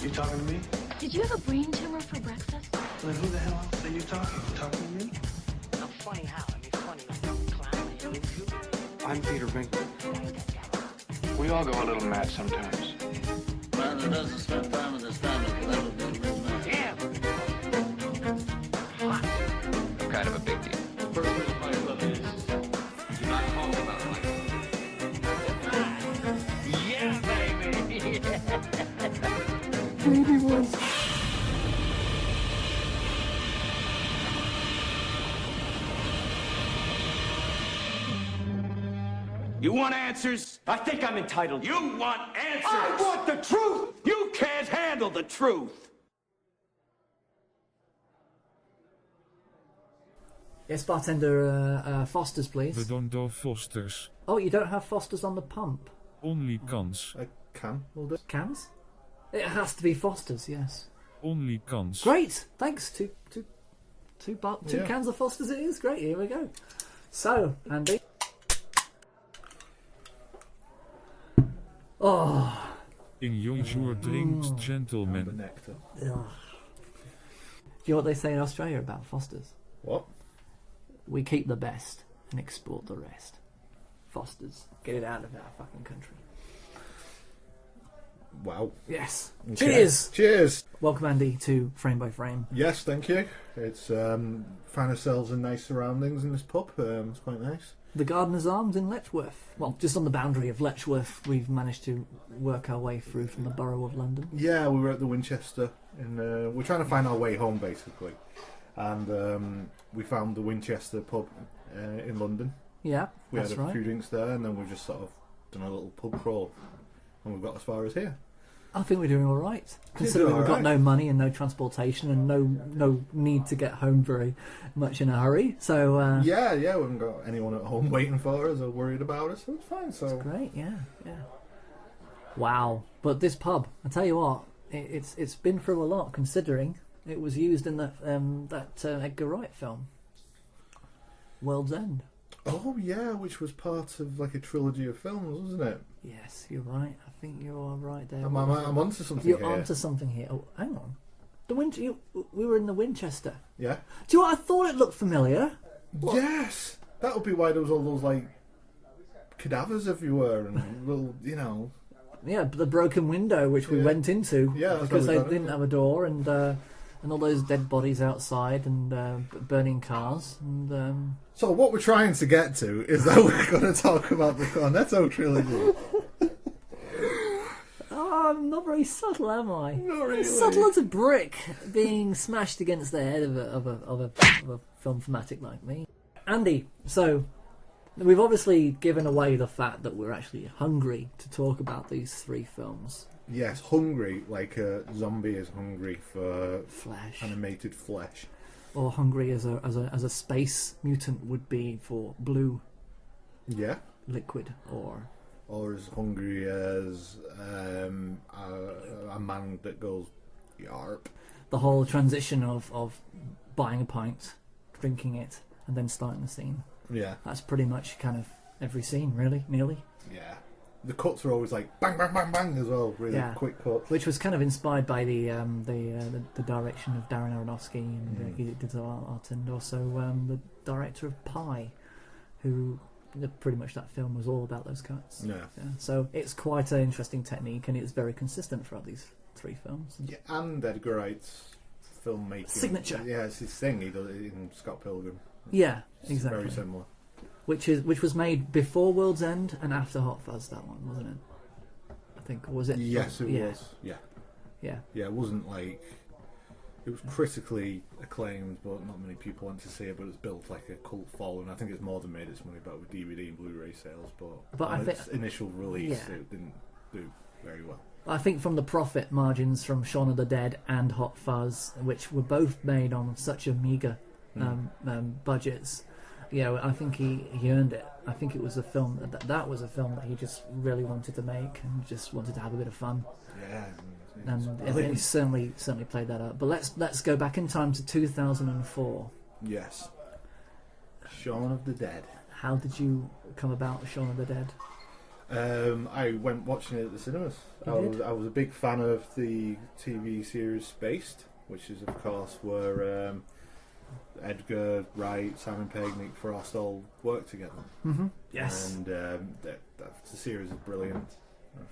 You talking to me? Did you have a brain tumor for breakfast? Then who the hell else are you talking? You talking to me? I'm funny how? I mean, funny like a clown. I'm Peter Binkman. We all go a little mad sometimes. Man who doesn't spend time with his family will never be a real man. Damn! I'm kind of a big deal. First rule of Fight Club is do not talk about Fight Club. Yeah, baby! Baby voice. You want answers? I think I'm entitled. You want answers? I want the truth! You can't handle the truth! Yes, bartender, Foster's, please. We don't do Fosters. Oh, you don't have Foster's on the pump? Only cans. I can. Will do. Cans? It has to be Foster's, yes. Only cans. Great! Thanks. Two Yeah. cans of Foster's it is. Great, here we go. So, Andy. Oh. Enjoy your drinks, gentlemen. Nectar. Ugh. Do you know what they say in Australia about Foster's? What? We keep the best and export the rest. Foster's. Get it out of our fucking country. Wow. Yes. Okay. Cheers! Cheers! Welcome, Andy, to Frame by Frame. Yes, thank you. It's found ourselves in nice surroundings in this pub. It's quite nice. The Gardener's Arms in Letchworth. Well, just on the boundary of Letchworth, we've managed to work our way through from the Borough of London. Yeah, we were at the Winchester. We're trying to find our way home, basically. And we found the Winchester pub in London. Yeah, We that's had a right. few drinks there, and then we've just sort of done a little pub crawl. And we've got as far as here. I think we're doing all right, considering doing we've got all no right. money and no transportation and no need to get home very much in a hurry. So Yeah, we haven't got anyone at home waiting for us or worried about us, so it's fine. So great, yeah. Wow, but this pub, I tell you what, it's been through a lot, considering it was used in that Edgar Wright film, World's End. Oh yeah, which was part of like a trilogy of films, wasn't it? Yes, you're right. I think you're right there. I'm onto something You're here. onto something here. Oh, hang on. We were in the Winchester. Yeah. Do you know what? I thought it looked familiar. What? Yes, that would be why there was all those like cadavers everywhere and little, Yeah, the broken window which we went into. Yeah, that's because how we they got didn't it. have a door and all those dead bodies outside and burning cars and. So what we're trying to get to is that we're going to talk about the Cornetto Trilogy. Oh, I'm not very subtle, am I? Not really. Subtle as a brick being smashed against the head of a film fanatic like me. Andy, so we've obviously given away the fact that we're actually hungry to talk about these three films. Yes, hungry, like a zombie is hungry for Flesh. animated flesh. Or hungry as a space mutant would be for blue Yeah. liquid, or as hungry as a man that goes yarp. the whole transition of buying a pint, drinking it, and then starting the scene. Yeah. That's pretty much kind of every scene, really, nearly. Yeah. The cuts are always like bang, bang, bang, bang as well. Really Yeah. quick cuts. Which was kind of inspired by the direction of Darren Aronofsky, and he did the art, and also the director of Pi, who pretty much that film was all about those cuts. Yeah. So it's quite an interesting technique, and it's very consistent throughout these three films. Yeah, and Edgar Wright's filmmaking Signature. Yeah, it's his thing. He does it in Scott Pilgrim. Yeah, It's exactly. very similar. Which was made before World's End and after Hot Fuzz. That one, wasn't it? I think, was it? Yes, it Yeah. was. Yeah. Yeah. Yeah, it wasn't like... It was critically acclaimed, but not many people went to see it, but it's built like a cult following. I think it's more than made its money back with DVD and Blu-ray sales, but I on think- its initial release, yeah. it didn't do very well. I think from the profit margins from Shaun of the Dead and Hot Fuzz, which were both made on such a meagre budgets, I think he earned it. I think it was a film that was a film that he just really wanted to make and just wanted to have a bit of fun. Yeah. And he certainly played that up. But let's go back in time to 2004. Yes. Shaun of the Dead. How did you come about Shaun of the Dead? I went watching it at the cinemas. I was a big fan of the TV series Spaced, which is of course where Edgar Wright, Simon Pegg, Nick Frost all work together. Mm-hmm. Yes. And the series is brilliant. I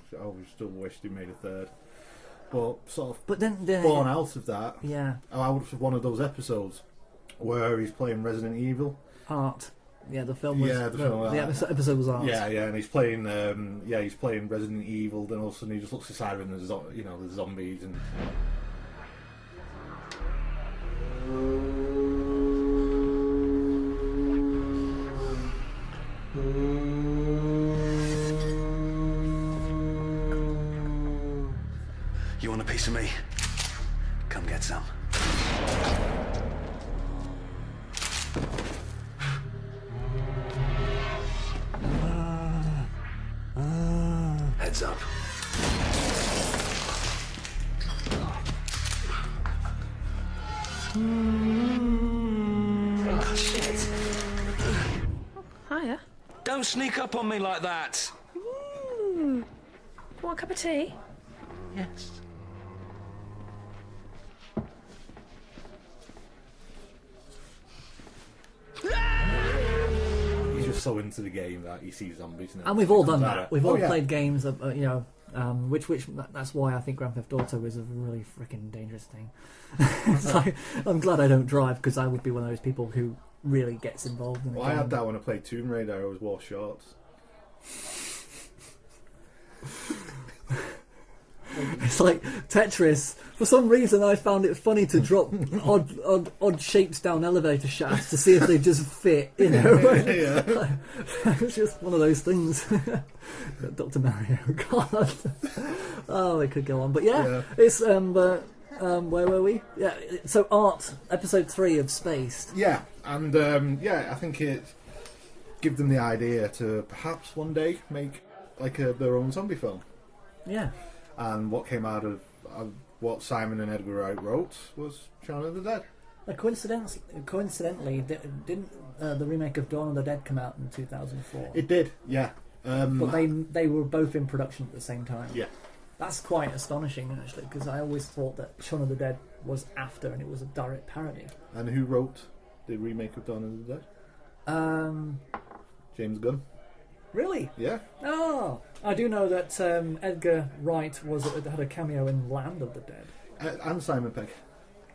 still wished he made a third. But sort of born out of that, I would have one of those episodes where he's playing Resident Evil. Art. Yeah, the film was. Yeah, the episode was art. Yeah, and he's playing. He's playing Resident Evil. Then all of a sudden he just looks aside and there's the zombies and. You want a piece of me? Come get some. Heads up. Oh, shit. Hiya. Don't sneak up on me like that. Want a cup of tea? Yes. He's just so into the game that he sees zombies. And we've all done that. We've all played games, which that's why I think Grand Theft Auto is a really freaking dangerous thing. I'm glad I don't drive because I would be one of those people who really gets involved in the game. I had that when I played Tomb Raider. I always wore shorts. It's like Tetris. For some reason, I found it funny to drop odd shapes down elevator shafts to see if they just fit. It's just one of those things. Dr. Mario, God. Oh, it could go on, but it's where were we? Yeah, so Art, episode 3 of Spaced. Yeah, and I think it give them the idea to perhaps one day make like their own zombie film. Yeah. And what came out of what Simon and Edgar Wright wrote was Shaun of the Dead. Coincidentally, didn't the remake of Dawn of the Dead come out in 2004? It did, yeah. But they were both in production at the same time. Yeah. That's quite astonishing, actually, because I always thought that Shaun of the Dead was after and it was a direct parody. And who wrote the remake of Dawn of the Dead? James Gunn. Really? Yeah. Oh, I do know that Edgar Wright had a cameo in Land of the Dead. And Simon Pegg.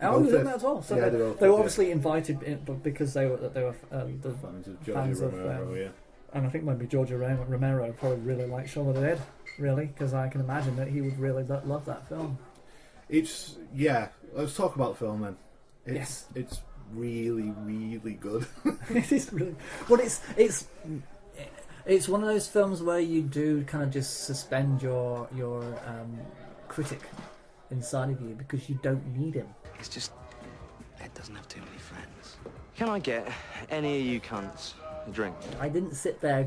Oh, he was in that as well. So yeah, they were obviously invited in, because they were the fans of fans of Romero, and I think maybe George Romero probably really liked Shaun of the Dead, really, because I can imagine that he would really love that film. Let's talk about the film then. It's really, really good. It is really, but it's one of those films where you do kind of just suspend your critic inside of you because you don't need him. It's just Ed doesn't have too many friends. Can I get any of you cunts a drink? I didn't sit there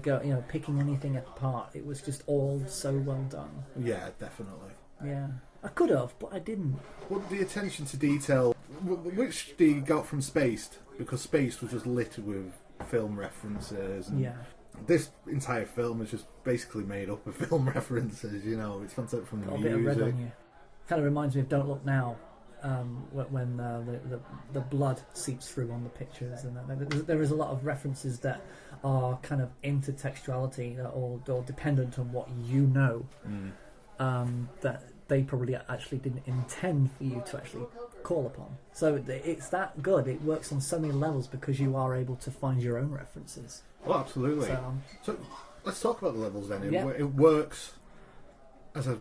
picking anything apart. It was just all so well done. Yeah, definitely. Yeah, I could have, but I didn't. Well, the attention to detail, which he got from Spaced, because Spaced was just littered with film references. And this entire film is just basically made up of film references. It's fantastic from the Got a music. bit of red on you. Kind of reminds me of Don't Look Now. When the blood seeps through on the pictures, and there is a lot of references that are kind of intertextuality or dependent on what that they probably actually didn't intend for you to actually call upon. So it's that good. It works on so many levels because you are able to find your own references. Oh, absolutely. So let's talk about the levels then. It works as a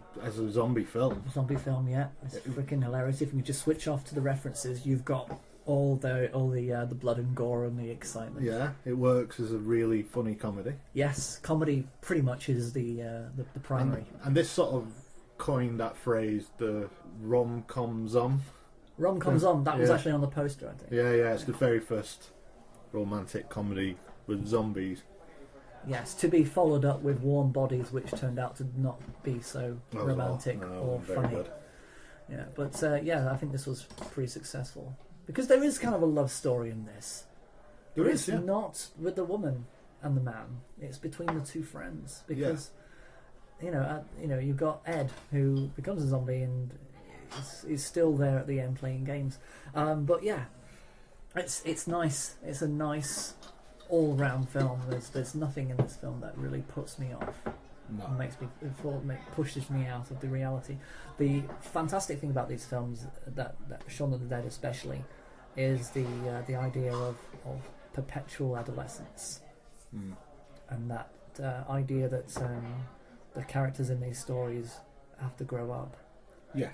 zombie film. Zombie film, yeah. It's freaking hilarious. If you just switch off to the references, you've got all the blood and gore and the excitement. Yeah, it works as a really funny comedy. Yes, comedy pretty much is the primary. And this sort of coined that phrase, the rom-com zom. Rom-com zom, that was actually on the poster, I think. Yeah, it's the very first romantic comedy with zombies. Yes, to be followed up with Warm Bodies, which turned out to not be so romantic or funny. Good. Yeah, but I think this was pretty successful because there is kind of a love story in this. There is, not with the woman and the man; it's between the two friends because you've got Ed who becomes a zombie and is still there at the end playing games. But yeah, it's nice. It's a nice all-round film. There's nothing in this film that really puts me off. No. Pushes me out of the reality. The fantastic thing about these films, that Shaun of the Dead especially, is the idea of perpetual adolescence, and that idea that the characters in these stories have to grow up. Yeah.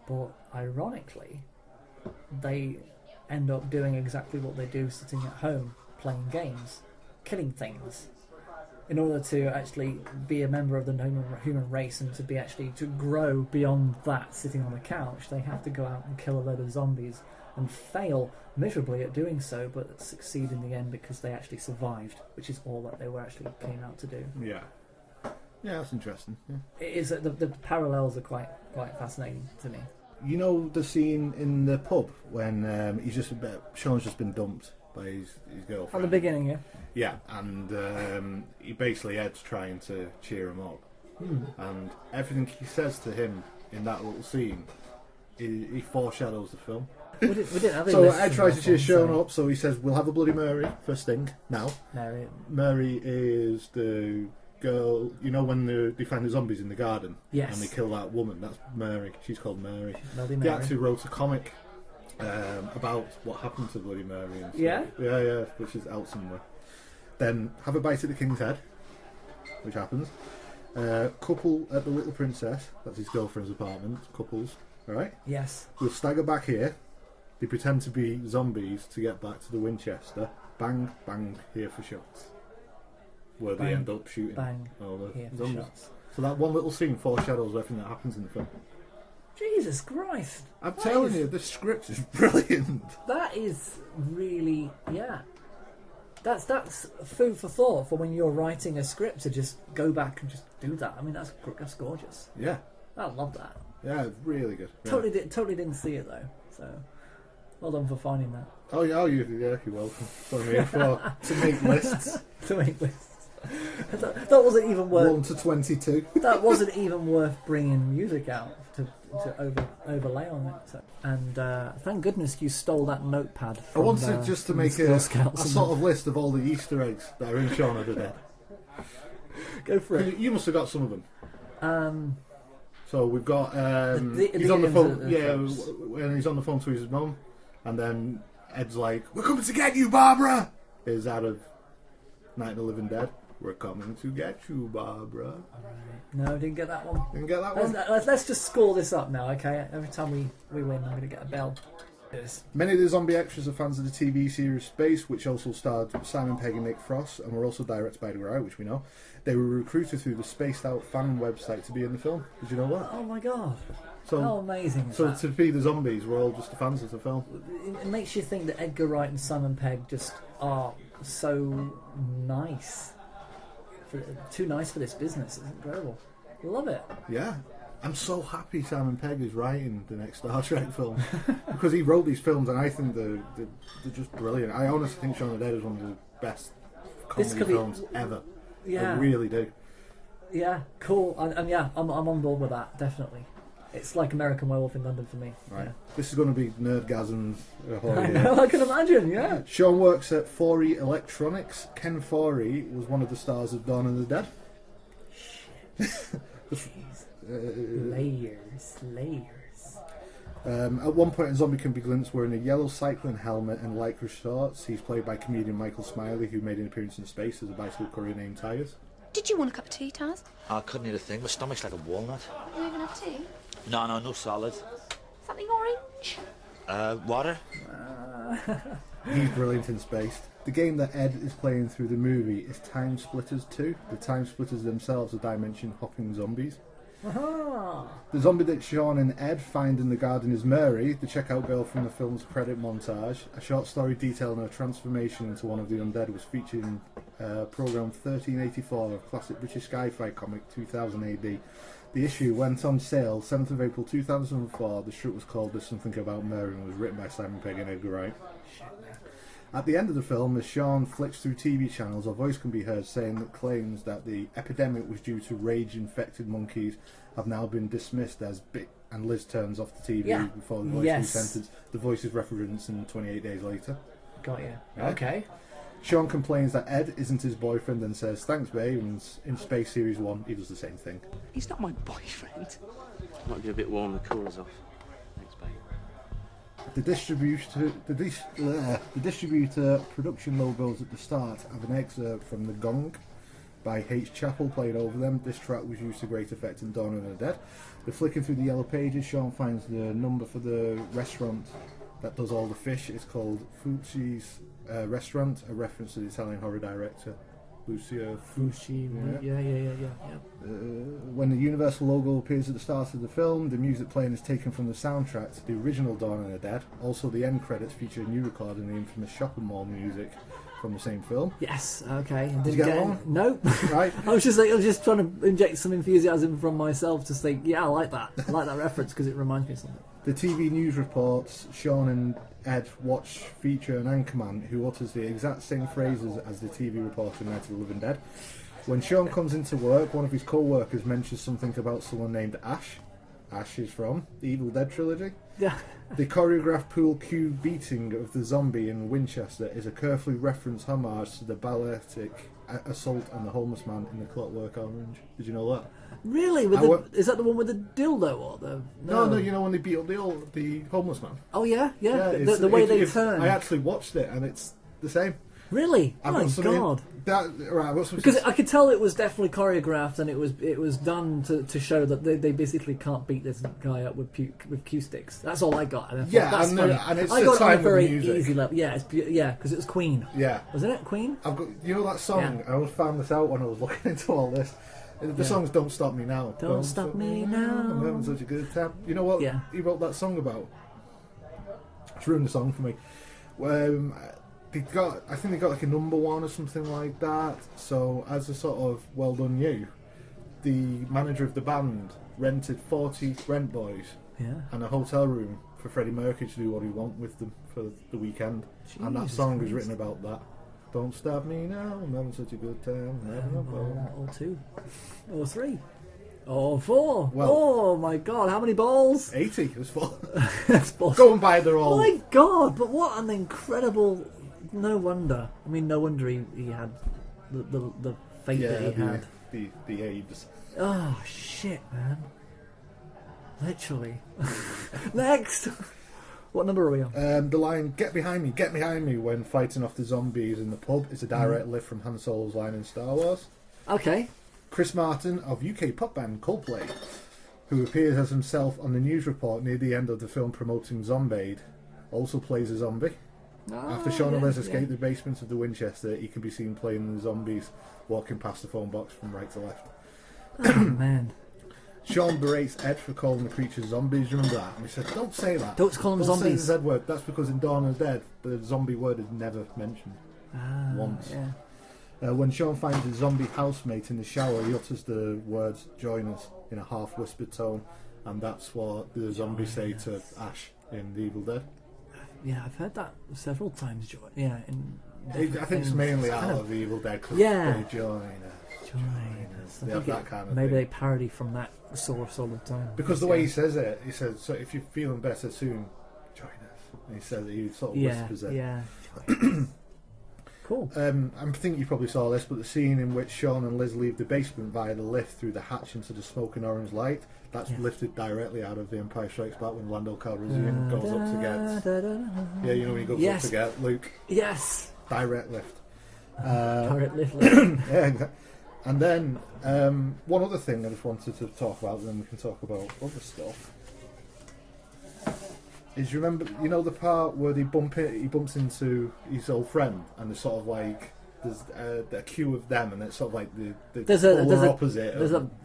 But ironically, they end up doing exactly what they do, sitting at home playing games, killing things. In order to actually be a member of the human race and to grow beyond that sitting on the couch, they have to go out and kill a load of zombies and fail miserably at doing so, but succeed in the end because they actually survived, which is all that they were actually came out to do. Yeah. Yeah, that's interesting. Yeah. It is the parallels are quite fascinating to me. You know the scene in the pub when Shaun's just been dumped by his girlfriend? At the beginning, yeah. Yeah, and he basically Ed's trying to cheer him up, and everything he says to him in that little scene, he foreshadows the film. We didn't have so Ed tries to cheer Shaun up, so he says, "We'll have a Bloody Mary for Sting now." Mary is the girl, you know, when they find the zombies in the garden, yes, and they kill that woman. That's Mary. She's called Mary. Bloody Mary. He actually wrote a comic about what happened to Bloody Mary. And stuff. Yeah, which is out somewhere. Then have a bite at the King's Head, which happens. Couple at the Little Princess, that's his girlfriend's apartment. Couples, all right. Yes. We'll stagger back here. They pretend to be zombies to get back to the Winchester. Bang, bang, here for shots. Where they end up shooting all the zombies. Shots. So that one little scene foreshadows everything that happens in the film. Jesus Christ! I'm telling you, the script is brilliant. That is really, yeah. That's food for thought for when you're writing a script, to just go back and just do that. I mean, that's gorgeous. Yeah. I love that. Yeah, really good. Yeah. Totally didn't see it though. So, well done for finding that. Oh yeah, you're welcome. So I'm here to make lists. To make lists. That wasn't even worth 1 to 22. That wasn't even worth bringing music out to overlay on it. So. And thank goodness you stole that notepad. I wanted just to make a sort of list of all the Easter eggs that are in Shaun of the Dead. Go for it. You must have got some of them. So we've got he's on the phone. Yeah, when he's on the phone to his mum, and then Ed's like, "We're coming to get you, Barbara." Is out of Night of the Living Dead. We're coming to get you, Barbara. No, didn't get that one. Didn't get that one. Let's just score this up now, okay? Every time we win, I'm going to get a bell. Yes. Many of the zombie extras are fans of the TV series Space, which also starred Simon Pegg and Nick Frost, and were also directed by Edgar Wright, which we know. They were recruited through the Spaced Out fan website to be in the film. Did you know that? Oh my god. So, how amazing is so that? To be the zombies, we're all just the fans of the film. It makes you think that Edgar Wright and Simon Pegg just are so nice. Too nice for this business. It's incredible. Love it. Yeah. I'm so happy Simon Pegg is writing the next Star Trek film, because he wrote these films and I think they're just brilliant. I honestly think Shaun of the Dead is one of the best comedy films ever. Yeah. I really do. Yeah, cool. And yeah, I'm on board with that, definitely. It's like American Werewolf in London for me. Right. Yeah. This is going to be Nerdgasm's I know, I can imagine, yeah. Shaun works at Forey Electronics. Ken Forey was one of the stars of Dawn of the Dead. Layers. At one point, a zombie can be glimpsed wearing a yellow cycling helmet and lycra shorts. He's played by comedian Michael Smiley, who made an appearance in Space as a bicycle courier named Tyres. Did you want a cup of tea, Taz? I couldn't eat a thing. My stomach's like a walnut. You even have tea? No solid. Something orange? Water? He's brilliant in Space. The game that Ed is playing through the movie is Time Splitters 2. The Time Splitters themselves are dimension-hopping zombies. Aha. The zombie that Shaun and Ed find in the garden is Mary, the checkout girl from the film's credit montage. A short story detailing her transformation into one of the undead was featured in programme 1384 of classic British sci-fi comic 2000 AD. The issue went on sale 7th of April 2004. The strip was called There's Something About Mary and was written by Simon Pegg and Edgar Wright. At the end of the film, as Shaun flicks through TV channels, a voice can be heard saying that claims that the epidemic was due to rage-infected monkeys have now been dismissed as and Liz turns off the TV before the voice re-enters. The voice is referenced in 28 Days Later. Got you. Yeah. Okay. Shaun complains that Ed isn't his boyfriend and says, "Thanks, babe," and in Space Series 1, he does the same thing. He's not my boyfriend. Might be a bit warm, the cooler's off. Thanks, babe. The distributor production logos at the start have an excerpt from The Gong by H. Chappell played over them. This track was used to great effect in Dawn of the Dead. The flicking through the yellow pages, Shaun finds the number for the restaurant that does all the fish. It's called Fulci's Restaurant, a reference to the Italian horror director Lucio Fulci. Yeah. When the Universal logo appears at the start of the film, the music playing is taken from the soundtrack to the original Dawn of the Dead. Also, the end credits feature a new recording of the infamous shopping mall music from the same film. Yes. Okay. Did you get one? No. Right. I was just trying to inject some enthusiasm from myself to say, yeah, I like that. I like that reference because it reminds me of something. The TV news reports Shaun and Ed watch feature an anchorman who utters the exact same phrases as the TV reporter in Night of the Living Dead. When Shaun comes into work, one of his co-workers mentions something about someone named Ash. Ash is from the Evil Dead trilogy. Yeah. The choreographed pool cue beating of the zombie in Winchester is a carefully referenced homage to the balletic assault on the homeless man in The Clockwork Orange. Did you know that? Really? Is that the one with the dildo or the? No. You know when they beat up the homeless man. Oh yeah. The way they turn. I actually watched it and it's the same. Really? Oh my god! Because I could tell it was definitely choreographed, and it was done to show that they basically can't beat this guy up with cue sticks. That's all I got. And I thought, that's funny. And it's I the got it on time a very with the music. easy level. Yeah, because it was Queen. Yeah, wasn't it Queen? I've got that song. Yeah. I always found this out when I was looking into all this. The song's "Don't Stop Me Now." Don't stop me now. I'm having such a good time. You know what he wrote that song about? It's ruined the song for me. I think they got like a number 1 or something like that. So as a sort of well done you, the manager of the band rented 40 rent boys and a hotel room for Freddie Mercury to do what he wanted with them for the weekend. Jesus and that song was written about that. Don't stop me now, I'm having such a good time. Or 2. Or 3. Or 4. Well, oh my god, how many balls? 80. It was 4. It's Go and buy their all. My god, but what an incredible... No wonder. I mean, no wonder he had the fate that he had. The AIDS. Oh shit, man! Literally. Next. What number are we on? The line "Get behind me" when fighting off the zombies in the pub is a direct lift from Han Solo's line in Star Wars. Okay. Chris Martin of UK pop band Coldplay, who appears as himself on the news report near the end of the film promoting Zombade, also plays a zombie. After Shaun and Liz escape the basement of the Winchester, he can be seen playing the zombies walking past the phone box from right to left. Oh man. Shaun berates Ed for calling the creatures zombies. Remember that? And he said, "Don't say that. Don't call them zombies. Say the Z word." That's because in Dawn of the Dead, the zombie word is never mentioned once. Yeah. When Shaun finds his zombie housemate in the shower, he utters the words "join us" in a half-whispered tone, and that's what the zombies say to Ash in The Evil Dead. Yeah, I've heard that several times. Yeah, I think it's mainly out of The Evil Dead. Yeah. They join us. They have that kind of maybe thing. they parody from that source all the time. Because the way he says it, he says, "So if you're feeling better soon, join us." And he says he sort of whispers it. Yeah. Cool. I think you probably saw this, but the scene in which Shaun and Liz leave the basement via the lift through the hatch into the smoking orange light, that's lifted directly out of The Empire Strikes Back when Lando Calrissian goes up to get... Yeah, you know when he goes up to get Luke? Yes. Direct lift. Direct lift. Yeah, exactly. And then, one other thing I just wanted to talk about, and then we can talk about other stuff, is you remember the part where he bumps into his old friend, and there's sort of like there's a queue of them, and it's sort of like the polar opposite.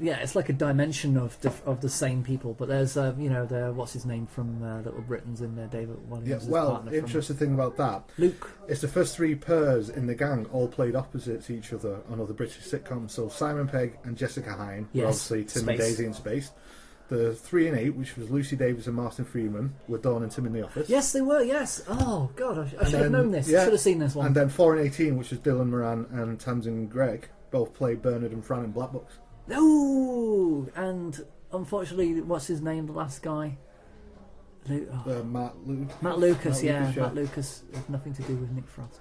It's like a dimension of the same people, but there's the what's his name from Little Britain's in there, David Williams. Yeah, well, the interesting thing about that, Luke, it's the first 3 pairs in the gang all played opposite each other on other British sitcoms. So Simon Pegg and Jessica Hine, were obviously Tim and Daisy in Space. The 3 and 8, which was Lucy Davis and Martin Freeman, were Dawn and Tim in the Office. Yes, they were. Yes. Oh God, I should have known this. I should have seen this one. And then 4 and 18, which was Dylan Moran and Tamsin Gregg, both played Bernard and Fran in Black Books. Oh, and unfortunately, what's his name? The last guy. Matt Lucas. Matt Lucas, yeah. Matt Lucas had nothing to do with Nick Frost.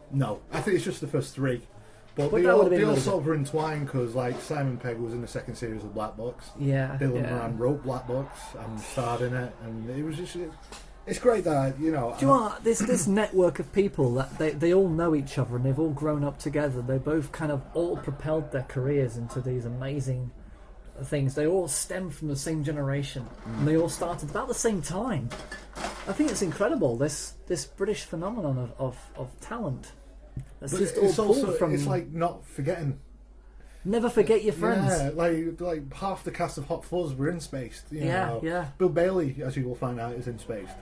No, I think it's just the first 3. But Well, they that all, would've been they all really sort of were entwined because, like, Simon Pegg was in the second series of Black Books. Yeah. Dylan Moran wrote Black Books and starred in it, and it was just. It's great that, you know. Do you know what? This network of people that they all know each other and they've all grown up together. They both kind of all propelled their careers into these amazing things. They all stem from the same generation, and they all started about the same time. I think it's incredible. This British phenomenon of talent. That's just all it's also pulled from. it's like not forgetting. Never forget your friends. Yeah, like half the cast of Hot Fuzz were in Spaced. You know. Yeah. Bill Bailey, as you will find out, is in Spaced,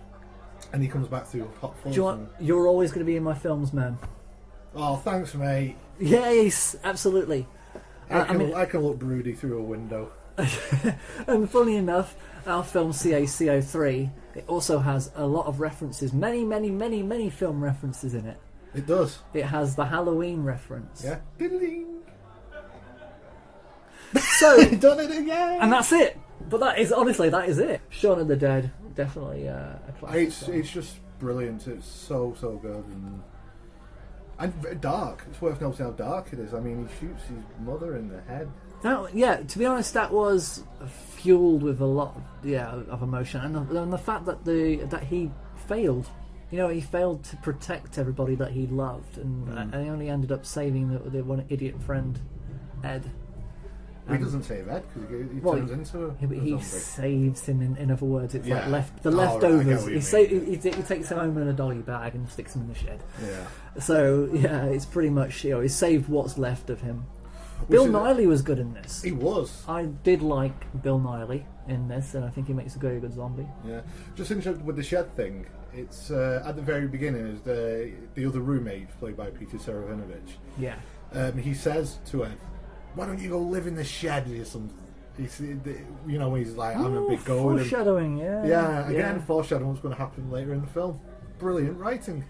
and he comes back through Hot Fuzz. Do you want, you're always going to be in my films, man. Oh, thanks, mate. Yes, absolutely. I can look broody through a window. And funny enough, our film CACO3, it also has a lot of references, many film references in it. It does. It has the Halloween reference. Yeah. Diddling. So done it again. And that's it. But that is it. Shaun of the Dead, definitely a classic. It's just brilliant. It's so good and dark. It's worth noting how dark it is. I mean, he shoots his mother in the head. Yeah, to be honest, that was fueled with a lot of emotion, and the fact that that he failed. You know, he failed to protect everybody that he loved, and he only ended up saving the one idiot friend, Ed. He doesn't save Ed because he turns into a he zombie. saves him. In other words, it's like Oh, leftovers. right, He takes him home in a dolly bag and sticks him in the shed. Yeah. So yeah, it's pretty much he saved what's left of him. Bill Nighy was good in this. He was. I did like Bill Nighy in this, and I think he makes a very good zombie. Yeah. Just interested with the shed thing. It's at the very beginning is the other roommate played by Peter Serafinovich. Yeah. He says to Ed, "Why don't you go live in the shed or something?" He's, you know, he's like, "I'm a big goer." Foreshadowing, Yeah. Again, foreshadowing what's going to happen later in the film. Brilliant writing.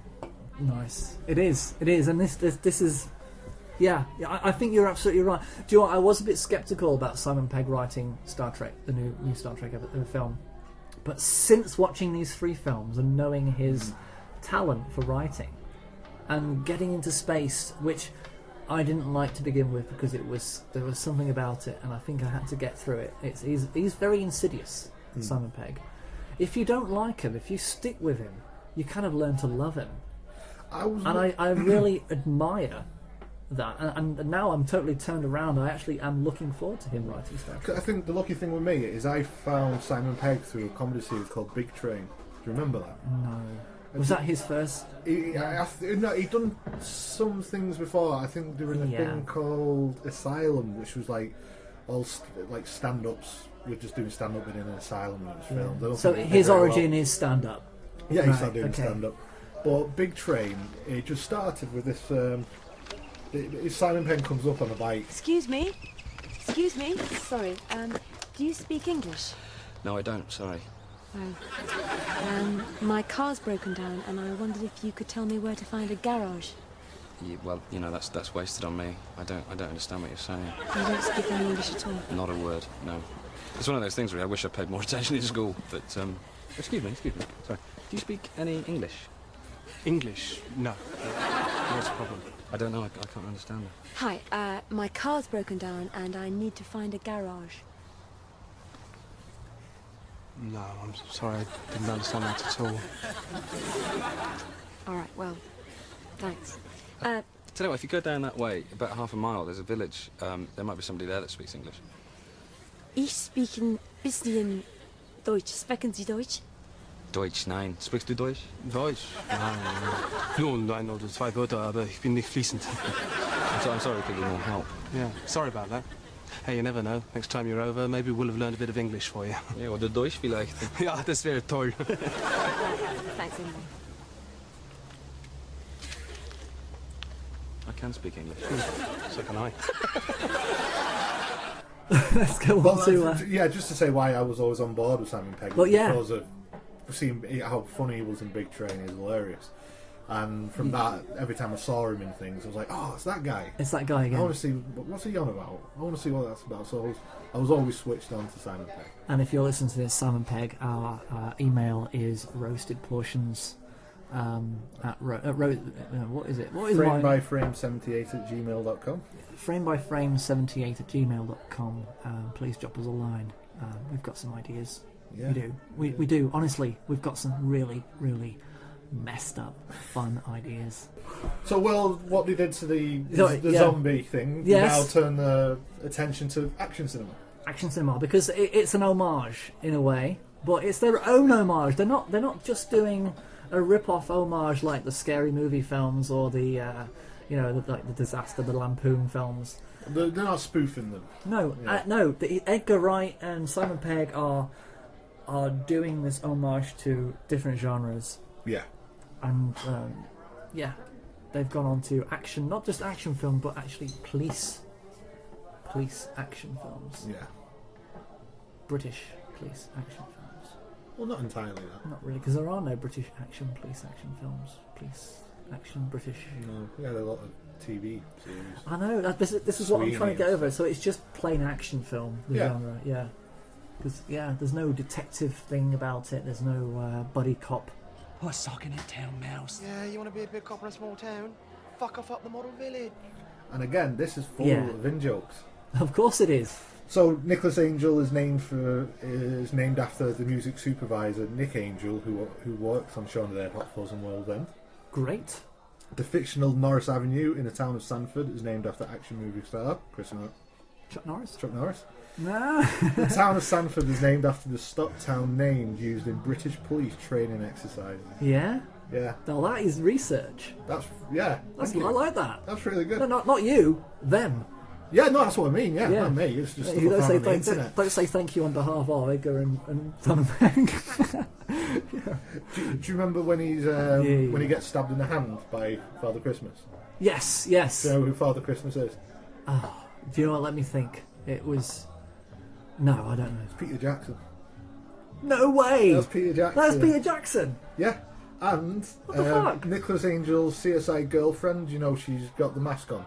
Nice. It is, and this is. Yeah, I think you're absolutely right. Do you know what? I was a bit sceptical about Simon Pegg writing Star Trek, the new Star Trek film. But since watching these 3 films and knowing his talent for writing and getting into space, which I didn't like to begin with because there was something about it, and I think I had to get through it. He's very insidious, Simon Pegg. If you don't like him, if you stick with him, you kind of learn to love him. I really admire that, and now I'm totally turned around. I actually am looking forward to him writing stuff. I think the lucky thing with me is I found Simon Pegg through a comedy series called Big Train. Do you remember that? No. Was that his first? No, he'd done some things before. I think they were in a thing called Asylum, which was like all like stand-ups. We're just doing stand-up in an asylum when it was filmed. So his origin is stand-up. Yeah, he started doing stand-up. But Big Train, it just started with this. Simon Pegg comes up on a bike. Excuse me. Sorry. Do you speak English? No, I don't. Sorry. Oh. My car's broken down, and I wondered if you could tell me where to find a garage. Well, you know, that's wasted on me. I don't understand what you're saying. You don't speak any English at all? Not a word. No. It's one of those things where I wish I paid more attention in school. But excuse me. Sorry. Do you speak any English? English? No. What's the problem? I don't know. I can't understand it. Hi. My car's broken down, and I need to find a garage. No, I'm sorry. I didn't understand that at all. All right. Well, thanks. Tell you what, if you go down that way, about half a mile, there's a village. There might be somebody there that speaks English. Ich speak ein bisschen Deutsch. Sprechen Sie Deutsch? Deutsch, nein. Sprichst du Deutsch? Deutsch? Nein. Nur ein oder 2 Wörter, aber ich bin nicht fließend. I'm sorry, could you more help? Yeah, sorry about that. Hey, you never know. Next time you're over, maybe we'll have learned a bit of English for you. Ja, oder Deutsch vielleicht. Ja, das wäre toll. Thanks, anyway. I can speak English. So can I. Let's go on to... yeah, just to say why I was always on board with Simon Pegg. Well, yeah. Because of seeing how funny he was in Big Train, he's hilarious. And from that, every time I saw him in things, I was like, oh, it's that guy. It's that guy again. I want to see, what's he on about? I want to see what that's about. So I was always switched on to Simon Pegg. And if you're listening to this, Simon Pegg, our email is roastedportions what is it? What is framebyframe78@gmail.com. framebyframe78@gmail.com. Please drop us a line. We've got some ideas. Yeah. We do. We do. Honestly, we've got some really, really messed up, fun ideas. So, what they did to the Yeah. zombie thing, Yes. now turn the attention to action cinema. Action cinema, because it's an homage in a way, but it's their own homage. They're not just doing a rip-off homage like the Scary Movie films or the Disaster, the Lampoon films. They're not spoofing them. No, Yeah. no. Edgar Wright and Simon Pegg are doing this homage to different genres. Yeah. And they've gone on to action, not just action film, but actually police action films. Yeah. British police action films. Well, not entirely that. Not really, because there are no British police action films. Police action British. No, we had a lot of TV series. I know. This is what I'm trying to get over. So it's just plain action film, the genre. Yeah. Because there's no detective thing about it. There's no buddy cop. Oh, socking it town mouse. Yeah, you want to be a big cop in a small town? Fuck off up the model village. And again, this is full of in-jokes. Of course it is. So Nicholas Angel is named after the music supervisor Nick Angel, who works on Shaun of the Dead, Hot Fuzz and World's End. Great. The fictional Norris Avenue in the town of Sanford is named after action movie star Chuck Norris. Chuck Norris. No. The town of Sanford is named after the Stocktown name used in British police training exercises. Yeah. Yeah. Now that is research. I like that. That's really good. No, not you. Them. Yeah, no, that's what I mean. Yeah, not me. It's just You don't say thank you. don't say thank you on behalf of Edgar and Simon Pegg. Do you remember when when he gets stabbed in the hand by Father Christmas? Yes. Do you know who Father Christmas is? Oh, do you know what? Let me think. It was. No, I don't know. It's Peter Jackson. No way. That's Peter Jackson. That's Peter Jackson. Yeah. And what the fuck? Nicholas Angel's CSI girlfriend, she's got the mask on.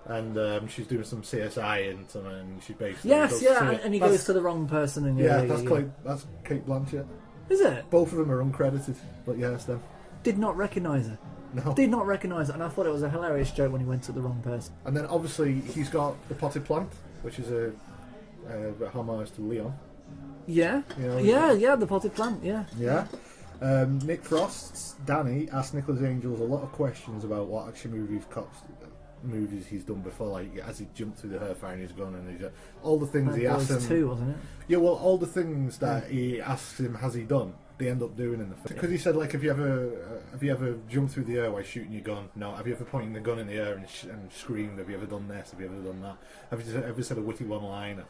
And she's doing some CSI and she basically and he goes to the wrong person and that's Kate Blanchett. Is it? Both of them are uncredited, but yeah, it's them. Did not recognise her. No. Did not recognise it, and I thought it was a hilarious joke when he went to the wrong person. And then obviously he's got the potted plant, which is a homage to Leon. Yeah. The potted plant. Yeah. Yeah. Nick Frost's Danny asked Nicholas Angels a lot of questions about what action movies he's done before, like as he jumped through the hair firing his gun and all the things he asked him. 2, wasn't it? Yeah, well, all the things that he asks him has he done, they end up doing in the film. Because he said, like, have you ever jumped through the air while shooting your gun? No. Have you ever pointed the gun in the air and screamed? Have you ever done this? Have you ever done that? Have you ever said a witty one-liner?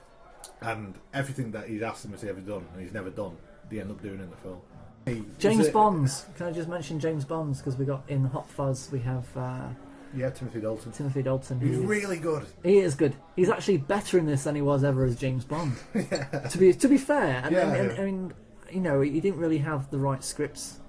And everything that he's asked him has he ever done, and he's never done, they end up doing in the film. James Bonds. Can I just mention James Bonds? Because we got in Hot Fuzz, we have... Timothy Dalton. He's really good. He is good. He's actually better in this than he was ever as James Bond. To be fair, I mean, he didn't really have the right scripts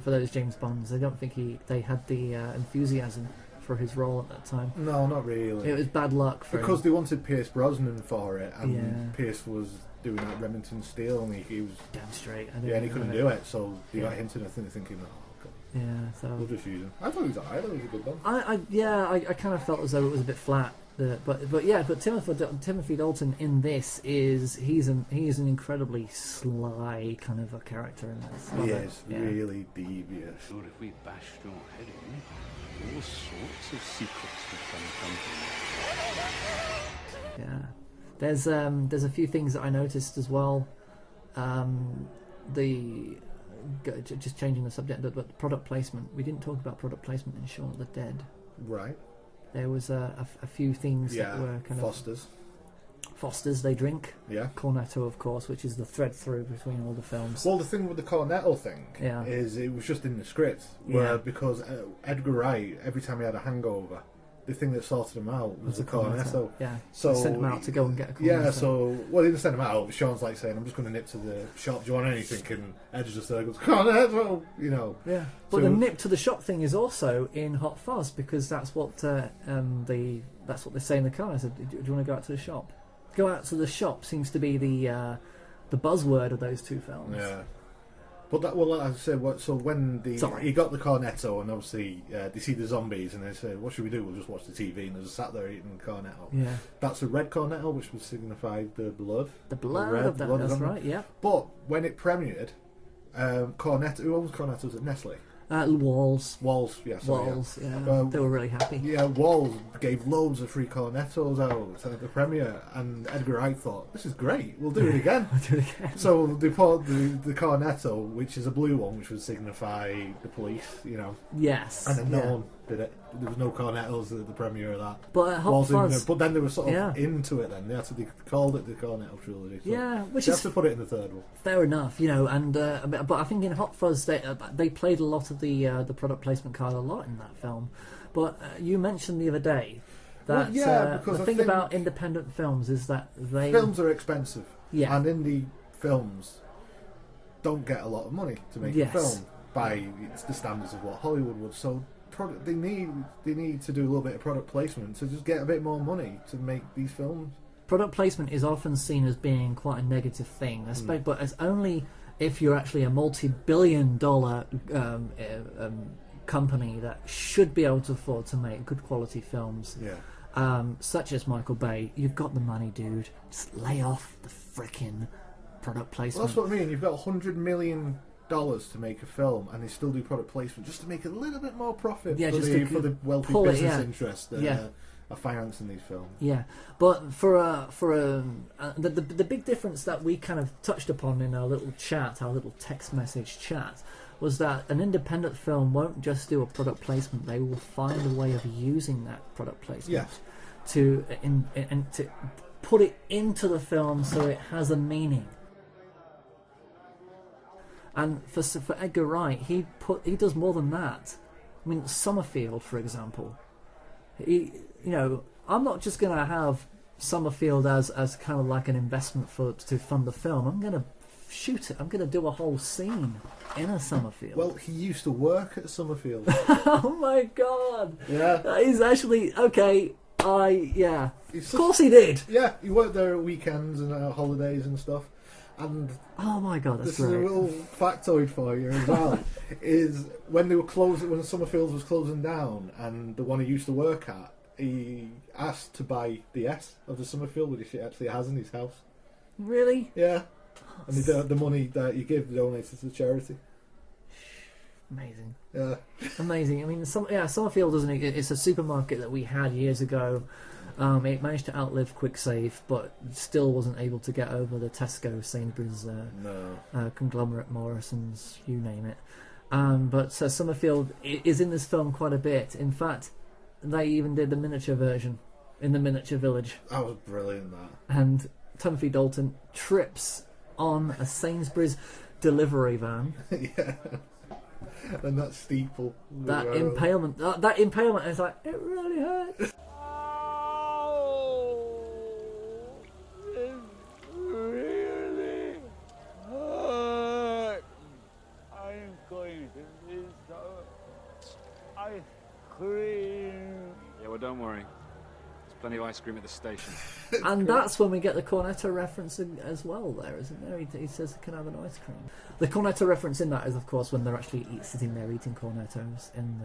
for those James Bonds. I don't think they had the enthusiasm for his role at that time. No, not really. It was bad luck for because him. they wanted Pierce Brosnan for it, and Pierce was doing that Remington Steel, and he was damn straight. And he couldn't do it, so they got hinted at thinking, oh, God. Yeah, so we'll just use him. I thought he was alright. I thought he was a good one. I kind of felt as though it was a bit flat. But Timothy Dalton in this he's an incredibly sly kind of a character in this. He is really devious. Sure, if we bashed your head in, all sorts of secrets would come. Yeah, there's a few things that I noticed as well. Just changing the subject, but product placement. We didn't talk about product placement in Shaun of the Dead. Right. There was a few things that were kind Foster's. Foster's they drink. Yeah. Cornetto, of course, which is the thread through between all the films. Well, the thing with the Cornetto thing is it was just in the script. Because Edgar Wright, every time he had a hangover, the thing that sorted him out was the Cornetto. Yeah. So sent him out to go and get a Cornetto. Yeah. So well, he didn't send him out. Sean's like saying, "I'm just going to nip to the shop. Do you want anything?" And Edge just there goes, "Cornetto," you know. Yeah. But So- the nip to the shop thing is also in Hot Fuzz because that's what that's what they say in the car. I said, "Do you want to go out to the shop?" Go out to the shop seems to be the buzzword of those two films. Yeah. But that, well, like I said, so when he got the Cornetto, and obviously they see the zombies, and they say, "What should we do? We'll just watch the TV." And they're just sat there eating the Cornetto. Yeah. That's a red Cornetto, which would signify the blood. The blood red of that. blood That's zombie. right. Yeah. But when it premiered, Cornetto. Who owns Cornetto? Was it Nestle? Walls. Walls. Yeah. Sorry, Walls. Yeah. They were really happy. Yeah. Walls gave loads of free Cornettos out at the premiere, and Edgar Wright thought, "This is great. We'll do it again." We'll do it again. So they put the Cornetto, which is a blue one, which would signify the police, you know. Yes. And then no one did it. There was no Cornettos at the premiere of that. But at Hot Fuzz, but then they were sort of into it. Then they called it the Cornetto Trilogy. So which they is have to put it in the third one. fair enough, you know. And but I think in Hot Fuzz they played a lot of the product placement card a lot in that film. But you mentioned the other day that because the I thing think about independent films is that films are expensive. Yeah. And indie films don't get a lot of money to make a film by the standards of what Hollywood would. So they need to do a little bit of product placement to just get a bit more money to make these films. Product placement is often seen as being quite a negative thing, but it's only if you're actually a multi-billion-dollar company that should be able to afford to make good quality films. Yeah. Such as Michael Bay. You've got the money, dude. Just lay off the frickin' product placement. Well, that's what I mean. You've got $100 million to make a film, and they still do product placement just to make a little bit more profit for the wealthy business interests that are financing these films. Yeah, but the big difference that we kind of touched upon in our little chat, our little text message chat, was that an independent film won't just do a product placement; they will find a way of using that product placement to put it into the film so it has a meaning. And for Edgar Wright, he does more than that. I mean, Summerfield, for example. I'm not just going to have Summerfield as kind of like an investment to fund the film. I'm going to shoot it. I'm going to do a whole scene in a Summerfield. Well, he used to work at Summerfield. Oh my god! Yeah, he's actually okay. Of course he did. Yeah, he worked there at weekends and holidays and stuff. And oh my god, that's this is a little factoid for you as well. Is when they were when Summerfield was closing down, and the one he used to work at, he asked to buy the S of the Summerfield, which he actually has in his house. Really? Yeah. And the money that you give, donated to charity. Amazing. Yeah. Amazing. I mean, Summerfield it's a supermarket that we had years ago. It managed to outlive QuickSave, but still wasn't able to get over the Tesco, Sainsbury's, conglomerate, Morrison's, you name it. But Summerfield is in this film quite a bit. In fact, they even did the miniature version in the miniature village. That was brilliant, that. And Timothy Dalton trips on a Sainsbury's delivery van. Yeah. And that steeple. That impalement. That impalement is like, it really hurts. Ice cream. Yeah, well, don't worry. There's plenty of ice cream at the station. And that's when we get the Cornetto reference as well there, isn't there? He says he can have an ice cream. The Cornetto reference in that is, of course, when they're actually sitting there eating Cornettos and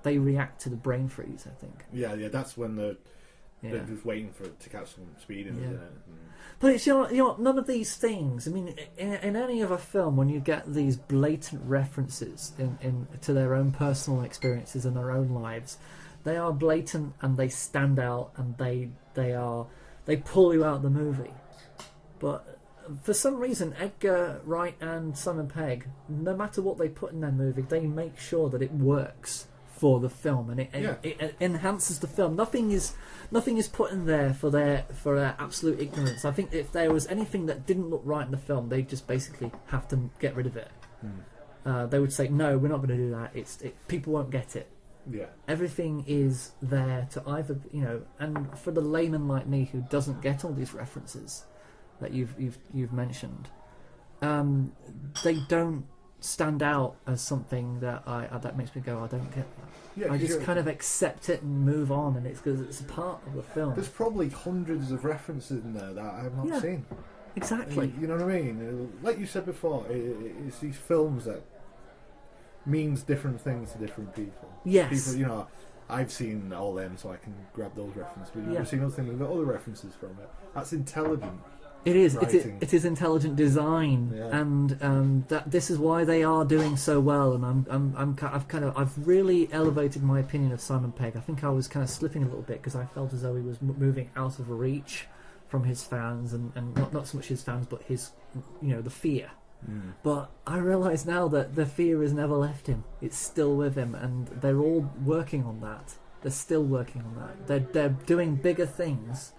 they react to the brain freeze, I think. Yeah, that's when they're just waiting for it to catch some speed in it, isn't it? But it's, you know, none of these things. I mean, in any other film, when you get these blatant references to their own personal experiences and their own lives, they are blatant and they stand out and they pull you out of the movie. But for some reason, Edgar Wright and Simon Pegg, no matter what they put in their movie, they make sure that it works for the film and it enhances the film. Nothing is put in there for their absolute ignorance. I think if there was anything that didn't look right in the film, they just basically have to get rid of it. They would say, no, we're not going to do that. People won't get it. Yeah. Everything is there to either, and for the layman like me who doesn't get all these references that you've mentioned, they don't stand out as something that that makes me go, I don't get that. Yeah, I just kind of accept it and move on, and it's because it's a part of the film. There's probably hundreds of references in there that I have not seen. Exactly. You know what I mean? Like you said before, it's these films that means different things to different people. Yes. People, I've seen all them, so I can grab those references. But you've seen other things, we've got other references from it. That's intelligent. It is. Writing. It is intelligent design, and that this is why they are doing so well. And I've really elevated my opinion of Simon Pegg. I think I was kind of slipping a little bit because I felt as though he was moving out of reach from his fans, and not so much his fans, but his, the fear. Mm. But I realise now that the fear has never left him. It's still with him, and they're all working on that. They're still working on that. They're doing bigger things,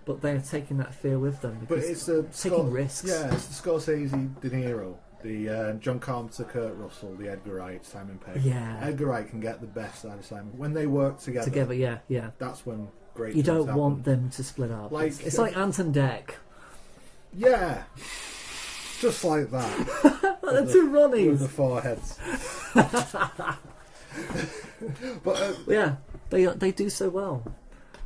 but they're taking that fear with them. But it's the taking risks. Yeah, it's the Scorsese, De Niro, the John Carpenter, Kurt Russell, the Edgar Wright, Simon Pegg. Yeah. Edgar Wright can get the best out of Simon when they work together. Together, yeah. That's when great. You things don't happen. want them to split up. It's like Ant and Dec. Yeah. Just like that. They're two Ronnies. With the foreheads. But yeah, they do so well.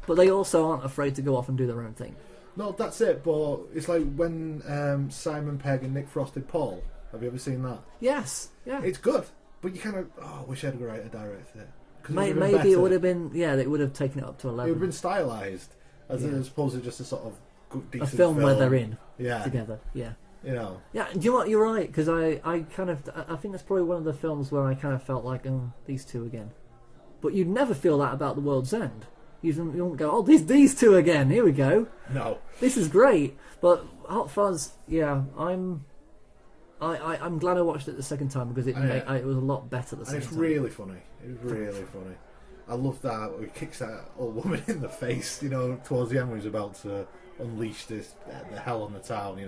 But they also aren't afraid to go off and do their own thing. No, that's it. But it's like when Simon Pegg and Nick Frost did Paul. Have you ever seen that? Yes. Yeah. It's good, but you kind of I wish Edgar Wright had directed it. Maybe it would have been. Yeah, they would have taken it up to 11. It would have been stylised as opposed to just a sort of good, decent film where they're in together. Yeah. Yeah, do you know what? You're right, because I think that's probably one of the films where I kind of felt like, these two again. But you'd never feel that about The World's End. You don't go, these two again. Here we go. No, this is great. But Hot Fuzz, I'm glad I watched it the second time because it was a lot better the second time. It's really funny. It was really funny. I love that he kicks that old woman in the face. Towards the end when he's about to unleash the hell on the town.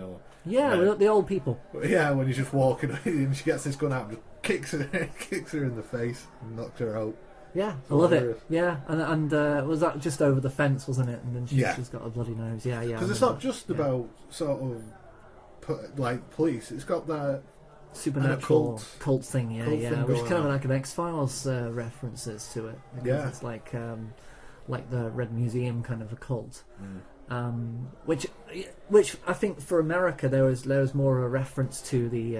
Yeah, with the old people. Yeah, when he's just walking and she gets this gun out and just kicks her in the face and knocks her out. Yeah, I love it. Yeah, and was that just over the fence, wasn't it? And then she's got a bloody nose. Yeah. Because it's not just about sort of like police. It's got that supernatural cult thing. Yeah, which is kind of like an X-Files references to it. Yeah, it's like the Red Museum kind of a cult. Which I think for America there was more of a reference to the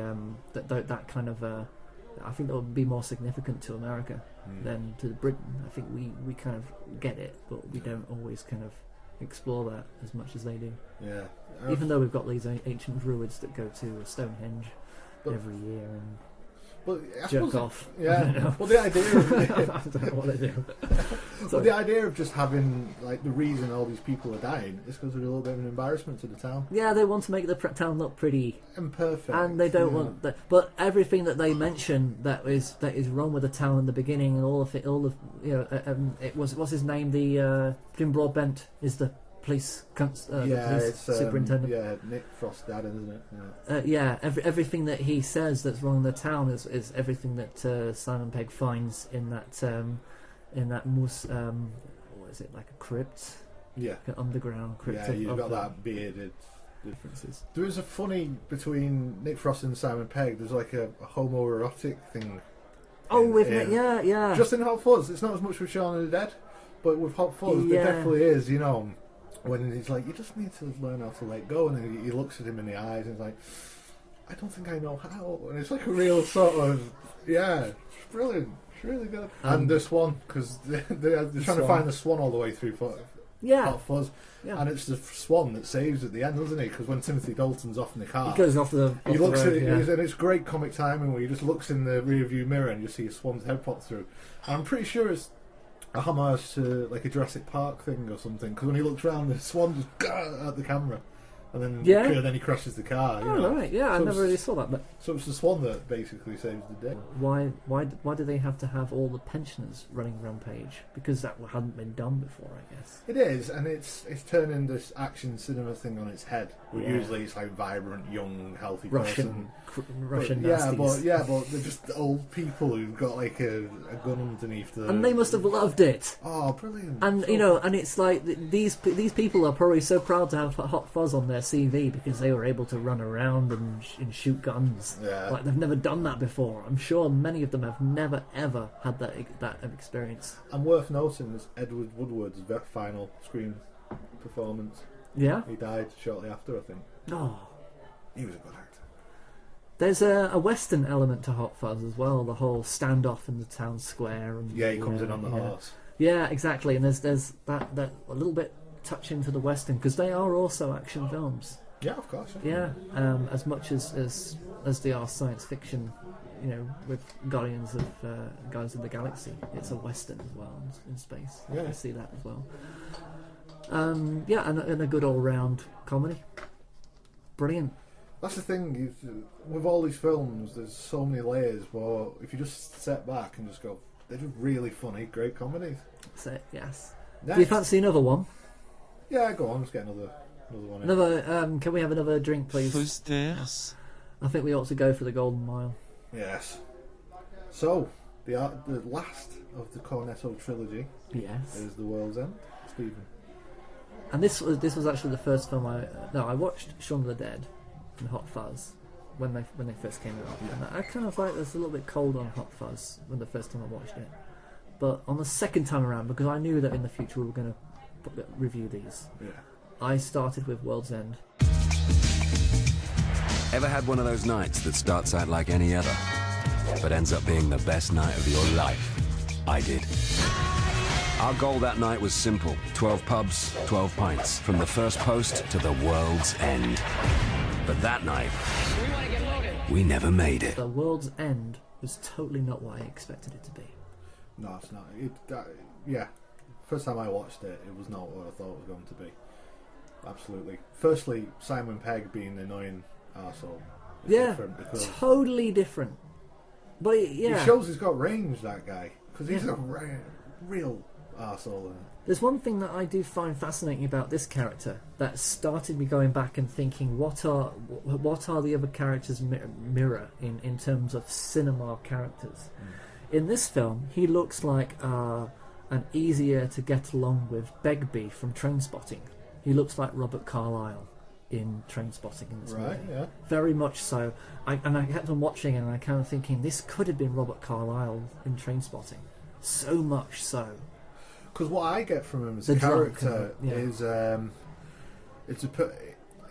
that kind of I think that would be more significant to America than to Britain. I think we kind of get it, but we don't always kind of explore that as much as they do. Yeah, even though we've got these ancient druids that go to Stonehenge every year and jerk off. Yeah. Well, the idea of I don't know what they do. Well, the idea of just having like the reason all these people are dying is because they're a little bit of an embarrassment to the town. Yeah, they want to make the town look pretty and perfect, and they don't want that. But everything that they mention that is wrong with the town in the beginning, and all of it was what's his name? The Jim Broadbent is the police superintendent. Yeah, Nick Frost dad, isn't it? Everything that he says that's wrong in the town is everything that Simon Pegg finds in that moose. What is it, like a crypt? Yeah, like an underground crypt. Yeah, you've got that bearded differences. There is a funny between Nick Frost and Simon Pegg. There's like a homoerotic thing. Yeah. Just in Hot Fuzz, it's not as much with Shaun of the Dead, but with Hot Fuzz, there definitely is. When he's like, you just need to learn how to let go, and then he looks at him in the eyes and he's like, I don't think I know how, and it's like a real sort of it's brilliant, it's really good. And the swan, because they're trying to find the swan all the way through Hot Fuzz, and it's the swan that saves at the end, doesn't he? Because when Timothy Dalton's off in the car, he goes off the he looks road, and it's great comic timing where he just looks in the rear view mirror and you see a swan's head pop through. And I'm pretty sure it's a homage to like a Jurassic Park thing or something, because when he looks around the swan just at the camera, And Yeah. then he crashes the car. You Oh, know. right, yeah, I never really saw that. But So it's the swan that basically saves the day. why do they have to have all the pensioners running rampage? Because that hadn't been done before, I guess. It is, and it's turning this action cinema thing on its head. Where Yeah. usually it's like vibrant, young, healthy Russian person. nasties. But they're just old people who've got like a gun underneath them. And they must have loved it. Oh, brilliant! And So- and it's like these people are probably so proud to have Hot Fuzz on their CV because they were able to run around and shoot guns. Yeah. Like they've never done that before. I'm sure many of them have never ever had that experience. And worth noting is Edward Woodward's final screen performance. Yeah? He died shortly after, I think. Oh. He was a good actor. There's a Western element to Hot Fuzz as well. The whole standoff in the town square. And Yeah, he comes in on the horse. Yeah, exactly. And there's that a little bit touch into the Western because they are also action films. Yeah, of course. Yeah, as much as they are science fiction, with Guardians of the Galaxy, it's a Western as well in space. Yeah. I see that as well. And a good all-round comedy. Brilliant. That's the thing, with all these films, there's so many layers, but if you just step back and just go, they're just really funny, great comedies. That's it, yes. Next. Do you fancy another one? Yeah, go on, let's get another one in. Another, can we have another drink, please? Fuzz. I think we ought to go for the Golden Mile. Yes. So, the last of the Cornetto Trilogy Yes. is The World's End. Stephen. And this was actually the first film I watched Shaun of the Dead and Hot Fuzz when they first came out. And I kind of was a little bit cold on Hot Fuzz when the first time I watched it. But on the second time around, because I knew that in the future we were going to review these, Yeah. I started with World's End. Ever had one of those nights that starts out like any other, but ends up being the best night of your life? I did. Our goal that night was simple. 12 pubs, 12 pints, from the first post to the world's end. But that night, we never made it. The World's End was totally not what I expected it to be. No, it's not. Yeah. First time I watched it, it was not what I thought it was going to be. Absolutely. Firstly, Simon Pegg being the annoying arsehole. Yeah, totally different. But He shows he's got range, that guy. Because he's a real arsehole. There's one thing that I do find fascinating about this character that started me going back and thinking, what are the other characters mirror in terms of cinema characters? In this film, he looks like an easier to get along with Begbie from Trainspotting. He looks like Robert Carlyle in Trainspotting in this movie. Yeah. Very much so. I kept on watching and I kind of thinking this could have been Robert Carlyle in Trainspotting. So much so. Because what I get from him as The a drunk, character yeah. is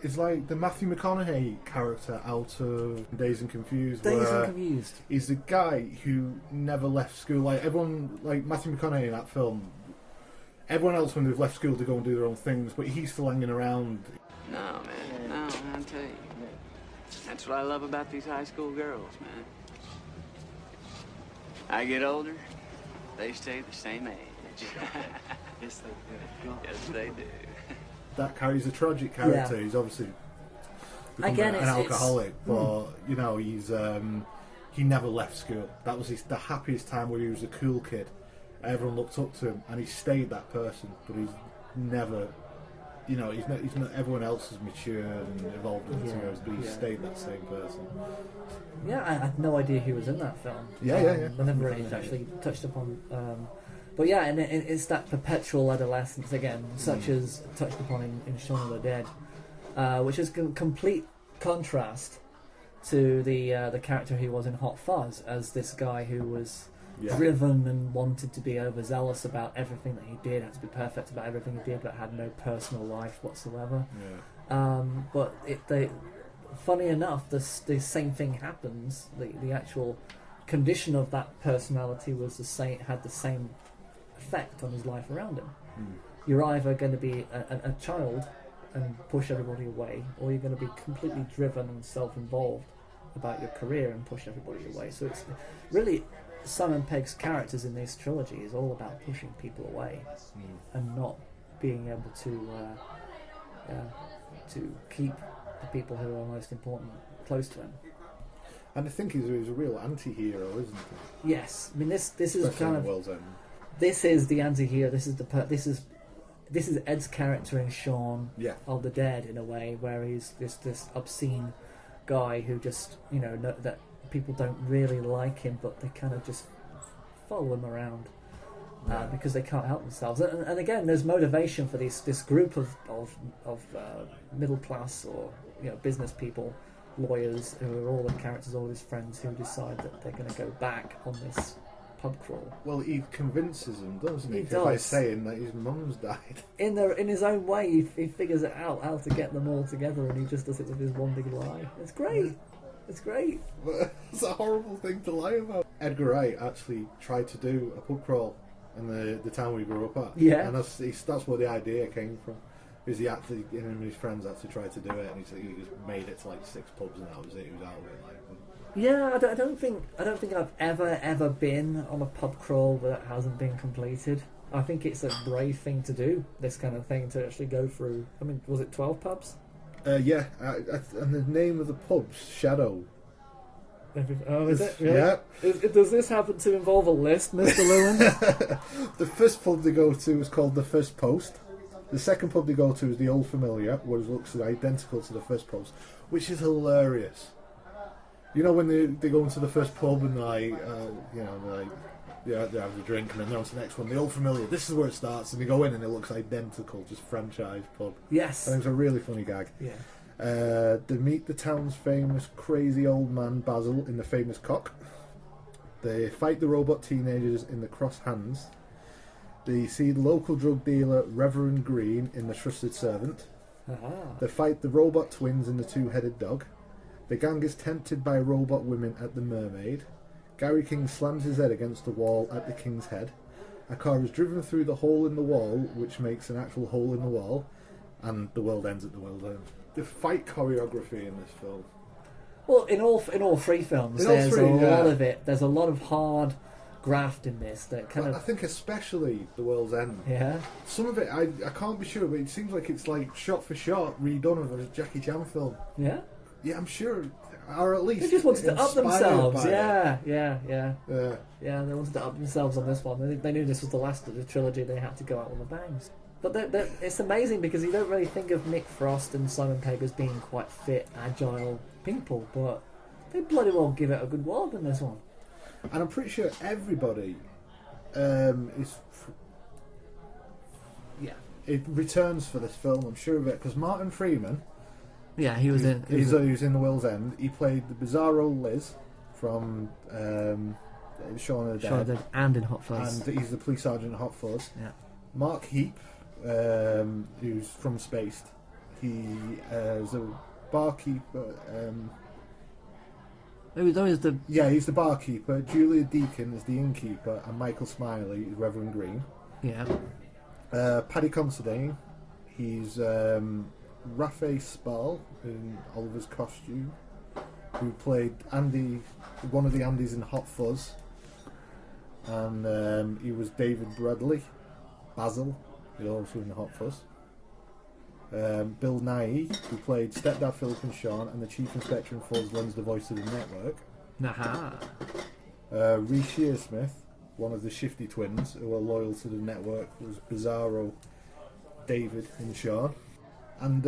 it's like the Matthew McConaughey character out of Dazed and Confused. Dazed where and Confused. He's the guy who never left school. Like everyone, like Matthew McConaughey in that film. Everyone else, when they've left school, they go and do their own things, but he's still hanging around. No, man, no, I'll tell you. That's what I love about these high school girls, man. I get older, they stay the same age. Yes, they do. Yes, they do. That carries a tragic character. Yeah. He's obviously become Again, an alcoholic, but Hmm. he's he never left school. That was the happiest time where he was a cool kid. Everyone looked up to him, and he stayed that person. But he's never, he's not. Everyone else has matured and evolved into years, but he stayed that same person. Yeah, I had no idea he was in that film. Yeah. I never really actually touched upon. But yeah, and it's that perpetual adolescence again, such as touched upon in Shaun of the Dead, which is complete contrast to the character he was in Hot Fuzz as this guy who was driven and wanted to be overzealous about everything that he did, had to be perfect about everything he did, but had no personal life whatsoever. But funny enough, the same thing happens. The actual condition of that personality was had the same effect on his life around him. You're either going to be a child and push everybody away, or you're going to be completely driven and self-involved about your career and push everybody away. So it's really Simon Pegg's characters in this trilogy is all about pushing people away and not being able to to keep the people who are most important close to him. And I think he's a real anti-hero, isn't he? Yes, I mean this is Especially kind in of World's End. this is the anti-hero. This is Ed's character in Shaun of the Dead in a way, where he's this obscene guy who just know that people don't really like him, but they kind of just follow him around because they can't help themselves. And again, there's motivation for this group of middle class or business people, lawyers who are all the characters, all his friends, who decide that they're going to go back on this pub crawl. Well, he convinces them, doesn't he? He does. By saying that his mum's died. In his own way, he figures it out how to get them all together, and he just does it with his one big lie. It's great. It's great. It's a horrible thing to lie about. Edgar Wright actually tried to do a pub crawl in the town we grew up at. Yeah. And that's where the idea came from. Because him and his friends actually tried to do it, and he just made it to like 6 pubs, and that was it. He was out of it. Yeah, I don't think I've ever been on a pub crawl that hasn't been completed. I think it's a brave thing to do, this kind of thing, to actually go through. I mean, was it 12 pubs? Yeah, and the name of the pub's Shadow. Oh, is it? Really? Yeah. Does this happen to involve a list, Mr. Lewin? The first pub they go to is called the First Post. The second pub they go to is the Old Familiar, which looks identical to the First Post, which is hilarious. When they go into the first pub and they have a drink, and then they're on to the next one, the Old Familiar. This is where it starts, and they go in and it looks identical, just franchise pub. Yes, and it's a really funny gag. Yeah. They meet the town's famous crazy old man Basil in the famous cock. They fight the robot teenagers in the Cross Hands. They see the local drug dealer Reverend Green in the Trusted Servant. They fight the robot twins in the Two-Headed Dog. The gang is tempted by robot women at the Mermaid. Gary King slams his head against the wall at the King's Head. A car is driven through the hole in the wall, which makes an actual hole in the wall, and the world ends at the world end. The fight choreography in this film. Well, in all 3 films, there's a lot of it. There's a lot of hard graft in this that kind of. I think especially the World's End. Yeah. Some of it, I can't be sure, but it seems like it's like shot for shot redone of a Jackie Chan film. Yeah. Yeah, I'm sure, or at least they just wanted to up themselves. Yeah. Yeah, they wanted to up themselves on this one. They knew this was the last of the trilogy. They had to go out on the bangs. But it's amazing because you don't really think of Nick Frost and Simon Pegg as being quite fit, agile people, but they bloody well give it a good wallop in this one. And I'm pretty sure everybody it returns for this film. I'm sure of it because Martin Freeman. Yeah, he was in The World's End. He played the Bizarro Liz from Shaun of the Dead, and in Hot Fuzz. and he's the police sergeant in Hot Fuzz. Yeah. Mark Heap, who's from Spaced, he is a barkeeper. He's the barkeeper. Julia Deakin is the innkeeper, and Michael Smiley is Reverend Green. Yeah. Paddy Considine, he's Raphael Spall in Oliver's Costume, who played Andy, one of the Andys in Hot Fuzz, and he was David Bradley, Basil, who's also in the Hot Fuzz. Bill Nighy, who played Stepdad Philip and Shaun, and the Chief Inspector in Fuzz lends the voice to the network. Reece Shearsmith, one of the Shifty twins who are loyal to the network, was Bizarro David in Shaun. And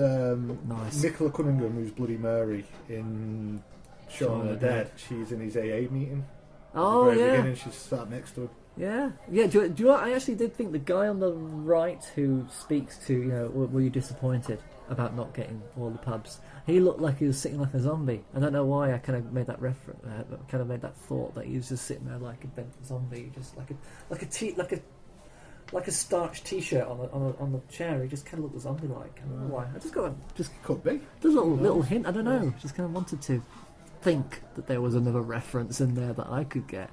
Nicola Cunningham, who's Bloody Mary in Shaun of the Dead. She's in his AA meeting. Oh, at the very yeah. beginning, she's sat next to him. Yeah. Do you know, I actually did think the guy on the right who speaks to, were you disappointed about not getting all the pubs? He looked like he was sitting like a zombie. I don't know why I kind of made that made that thought that he was just sitting there like a bent zombie, just like a starched T-shirt on the chair. He just kind of looked zombie-like. I don't know why. I just could be. There's a little hint. I don't know. Just kind of wanted to think that there was another reference in there that I could get.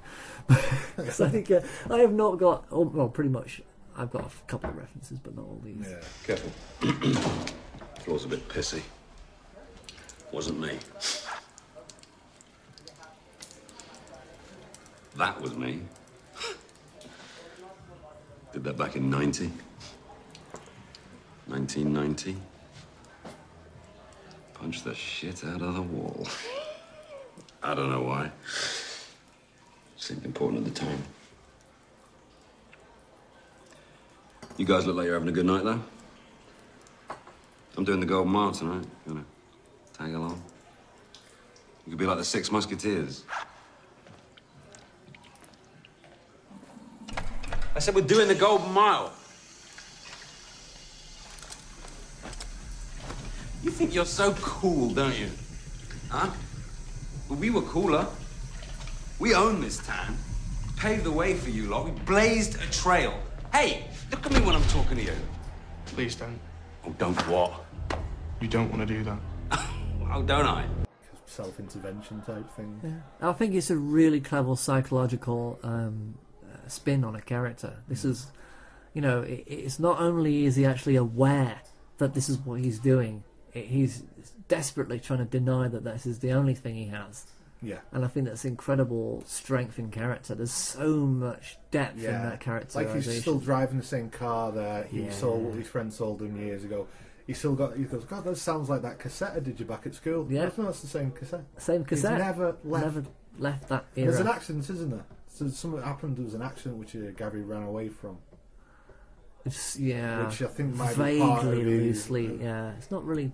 Because I think I have not got. Well, pretty much. I've got a couple of references, but not all these. Yeah, careful. Floor's a bit pissy. Wasn't me. That was me. Did that back in 1990. Punch the shit out of the wall. I don't know why. Seemed important at the time. You guys look like you're having a good night, though. I'm doing the Golden Mile tonight. You wanna tag along? You could be like the Six Musketeers. I said we're doing the Golden Mile. You think you're so cool, don't you? Huh? Well, we were cooler. We own this town. Paved the way for you lot. We blazed a trail. Hey, look at me when I'm talking to you. Please don't. Oh, don't what? You don't want to do that. Oh, don't I? Self-intervention type thing. Yeah. I think it's a really clever psychological spin on a character. This is, you know, it's not only is he actually aware that this is what he's doing, he's desperately trying to deny that this is the only thing he has. Yeah. And I think that's incredible strength in character. There's so much depth in that characterization. Like he's still driving the same car that his friend sold him years ago. He goes, God, that sounds like that cassette I did you back at school. Yeah. No, it's the same cassette. Same cassette. He's never left that era. There's an accident, isn't there? So something happened, there was an accident which Gary ran away from. It's, yeah. Which I think might vaguely, be part of loosely, yeah. It's not really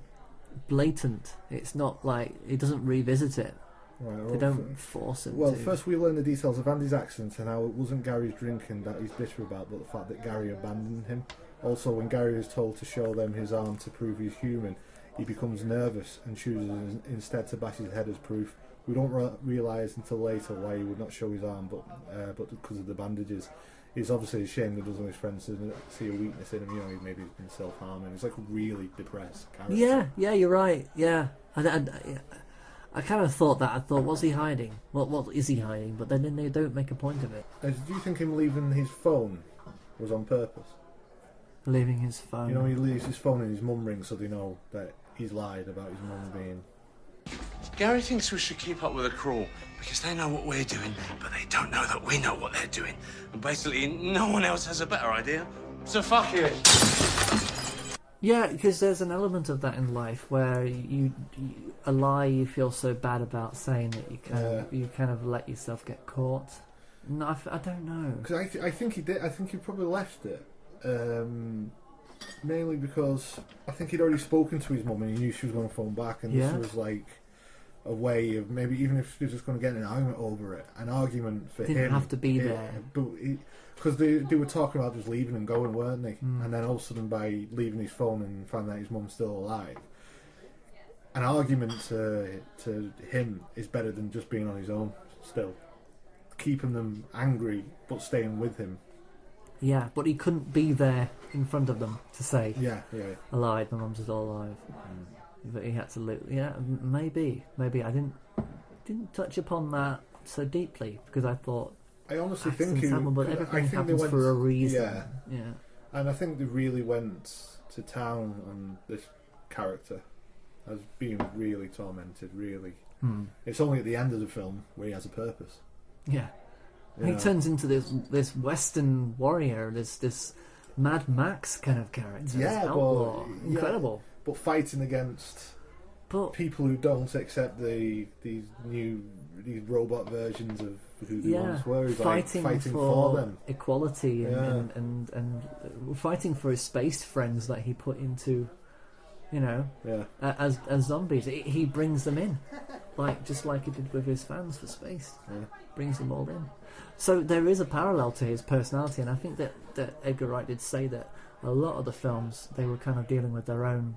blatant. It's not like, it doesn't revisit it. Right, they don't force him Well, to. first we learn the details of Andy's accident and how it wasn't Gary's drinking that he's bitter about, but the fact that Gary abandoned him. Also, when Gary is told to show them his arm to prove he's human, he becomes nervous and chooses instead to bash his head as proof. We don't realise until later why he would not show his arm, but because of the bandages. He's obviously ashamed that doesn't his friends see a weakness in him. You know, maybe he's been self-harming. He's like a really depressed character. Yeah, you're right. Yeah, I kind of thought that. I thought, what's he hiding? What is he hiding? But then they don't make a point of it. Do you think him leaving his phone was on purpose? Leaving his phone. You know, he leaves his phone and his mum rings, so they know that he's lied about his mum being. Gary thinks we should keep up with the crew because they know what we're doing, but they don't know that we know what they're doing. And basically, no one else has a better idea. So fuck it. Yeah, because there's an element of that in life where a lie you feel so bad about saying that you kind of let yourself get caught. No, I don't know. Because I think he did. I think he probably left it. Mainly because I think he'd already spoken to his mum and he knew she was going to phone back, and this was like a way of maybe even if she was just going to get in an argument over it, an argument for him. Didn't have to be there. Because they were talking about just leaving and going, weren't they? And then all of a sudden, by leaving his phone and finding out his mum's still alive, an argument to him is better than just being on his own still. Keeping them angry but staying with him. Yeah, but he couldn't be there in front of them to say, I lied, my mum's still alive. But he had to lose. Yeah, maybe I didn't touch upon that so deeply because I thought I honestly think but everything happens for a reason. Yeah. And I think they really went to town on this character as being really tormented. Really, it's only at the end of the film where he has a purpose. Yeah. He turns into this Western warrior, this Mad Max kind of character. Yeah, outlaw. Incredible. But fighting against people who don't accept these robot versions of who they once were. He's fighting for them. Equality and fighting for his space friends that he put into, as zombies. He brings them in, just like he did with his fans for Space. Yeah. Brings them all in. So there is a parallel to his personality, and I think that Edgar Wright did say that a lot of the films, they were kind of dealing with their own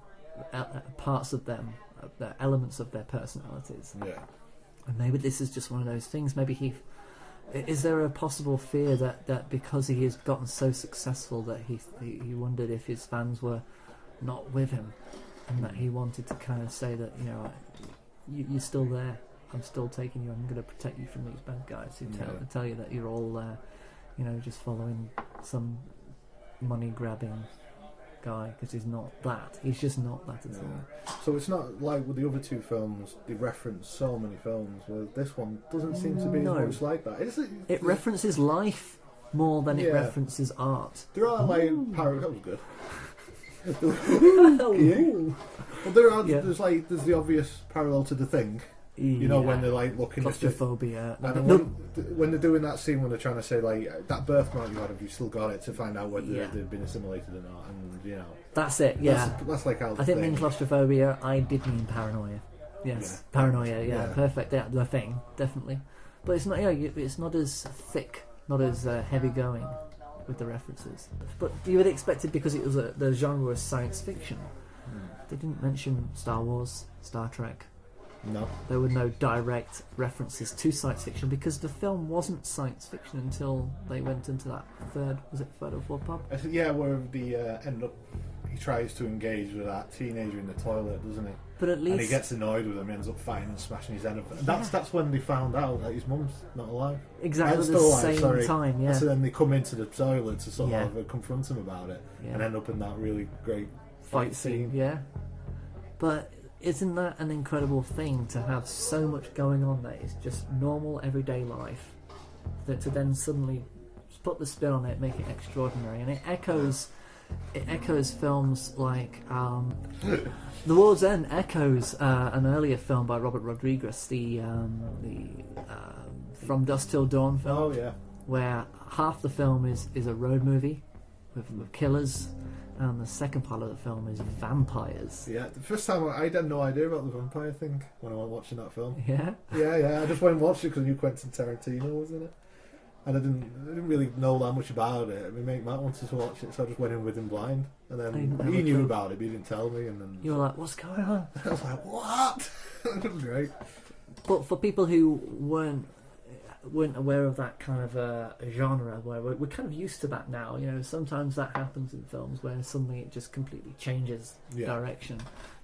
parts of them, the elements of their personalities. Yeah. And maybe this is just one of those things. Maybe is there a possible fear that because he has gotten so successful that he wondered if his fans were not with him, and that he wanted to kind of say that, you're still there. I'm still taking you. I'm going to protect you from these bad guys who tell you that you're all, just following some money-grabbing guy, because he's not that. He's just not that at all. So it's not like with the other two films, they reference so many films, where this one doesn't seem to be as much like that. It references life more than it references art. There are like that was good. Well, there's the obvious parallel to The Thing. You know, when they're like looking at claustrophobia. when they're doing that scene when they're trying to say like that birthmark you had, have you still got it, to find out whether they've been assimilated or not, and you know. That's it. Yeah, that's like how. I didn't mean claustrophobia. I did mean paranoia. Yes, paranoia. Yeah, perfect. Yeah, The Thing, definitely. But it's not. Yeah, it's not as thick, not as heavy going with the references. But you would expect it because it was the genre was science fiction. They didn't mention Star Wars, Star Trek. No. There were no direct references to science fiction because the film wasn't science fiction until they went into that third or fourth pub? Yeah, where the end up, he tries to engage with that teenager in the toilet, doesn't he? But at least... And he gets annoyed with him, he ends up fighting and smashing his head up. That's when they found out that his mum's not alive. Exactly at the same time, yeah. So then they come into the toilet to sort of confront him about it and end up in that really great fight scene. Yeah. But... isn't that an incredible thing to have so much going on that is just normal everyday life, that to then suddenly put the spin on it, make it extraordinary, and it echoes films like The World's End echoes an earlier film by Robert Rodriguez, the From Dusk Till Dawn film. Oh yeah, where half the film is a road movie with killers. And the second part of the film is vampires. Yeah, the first time I had no idea about the vampire thing when I was watching that film. Yeah? Yeah, I just went and watched it because I knew Quentin Tarantino was in it. And I didn't really know that much about it. My mate Matt wanted to watch it, so I just went in with him blind. And then he knew about it, but he didn't tell me. And then you were like, what's going on? I was like, what? It was great. But for people who weren't aware of that kind of genre, where we're kind of used to that now, you know, sometimes that happens in films where suddenly it just completely changes direction,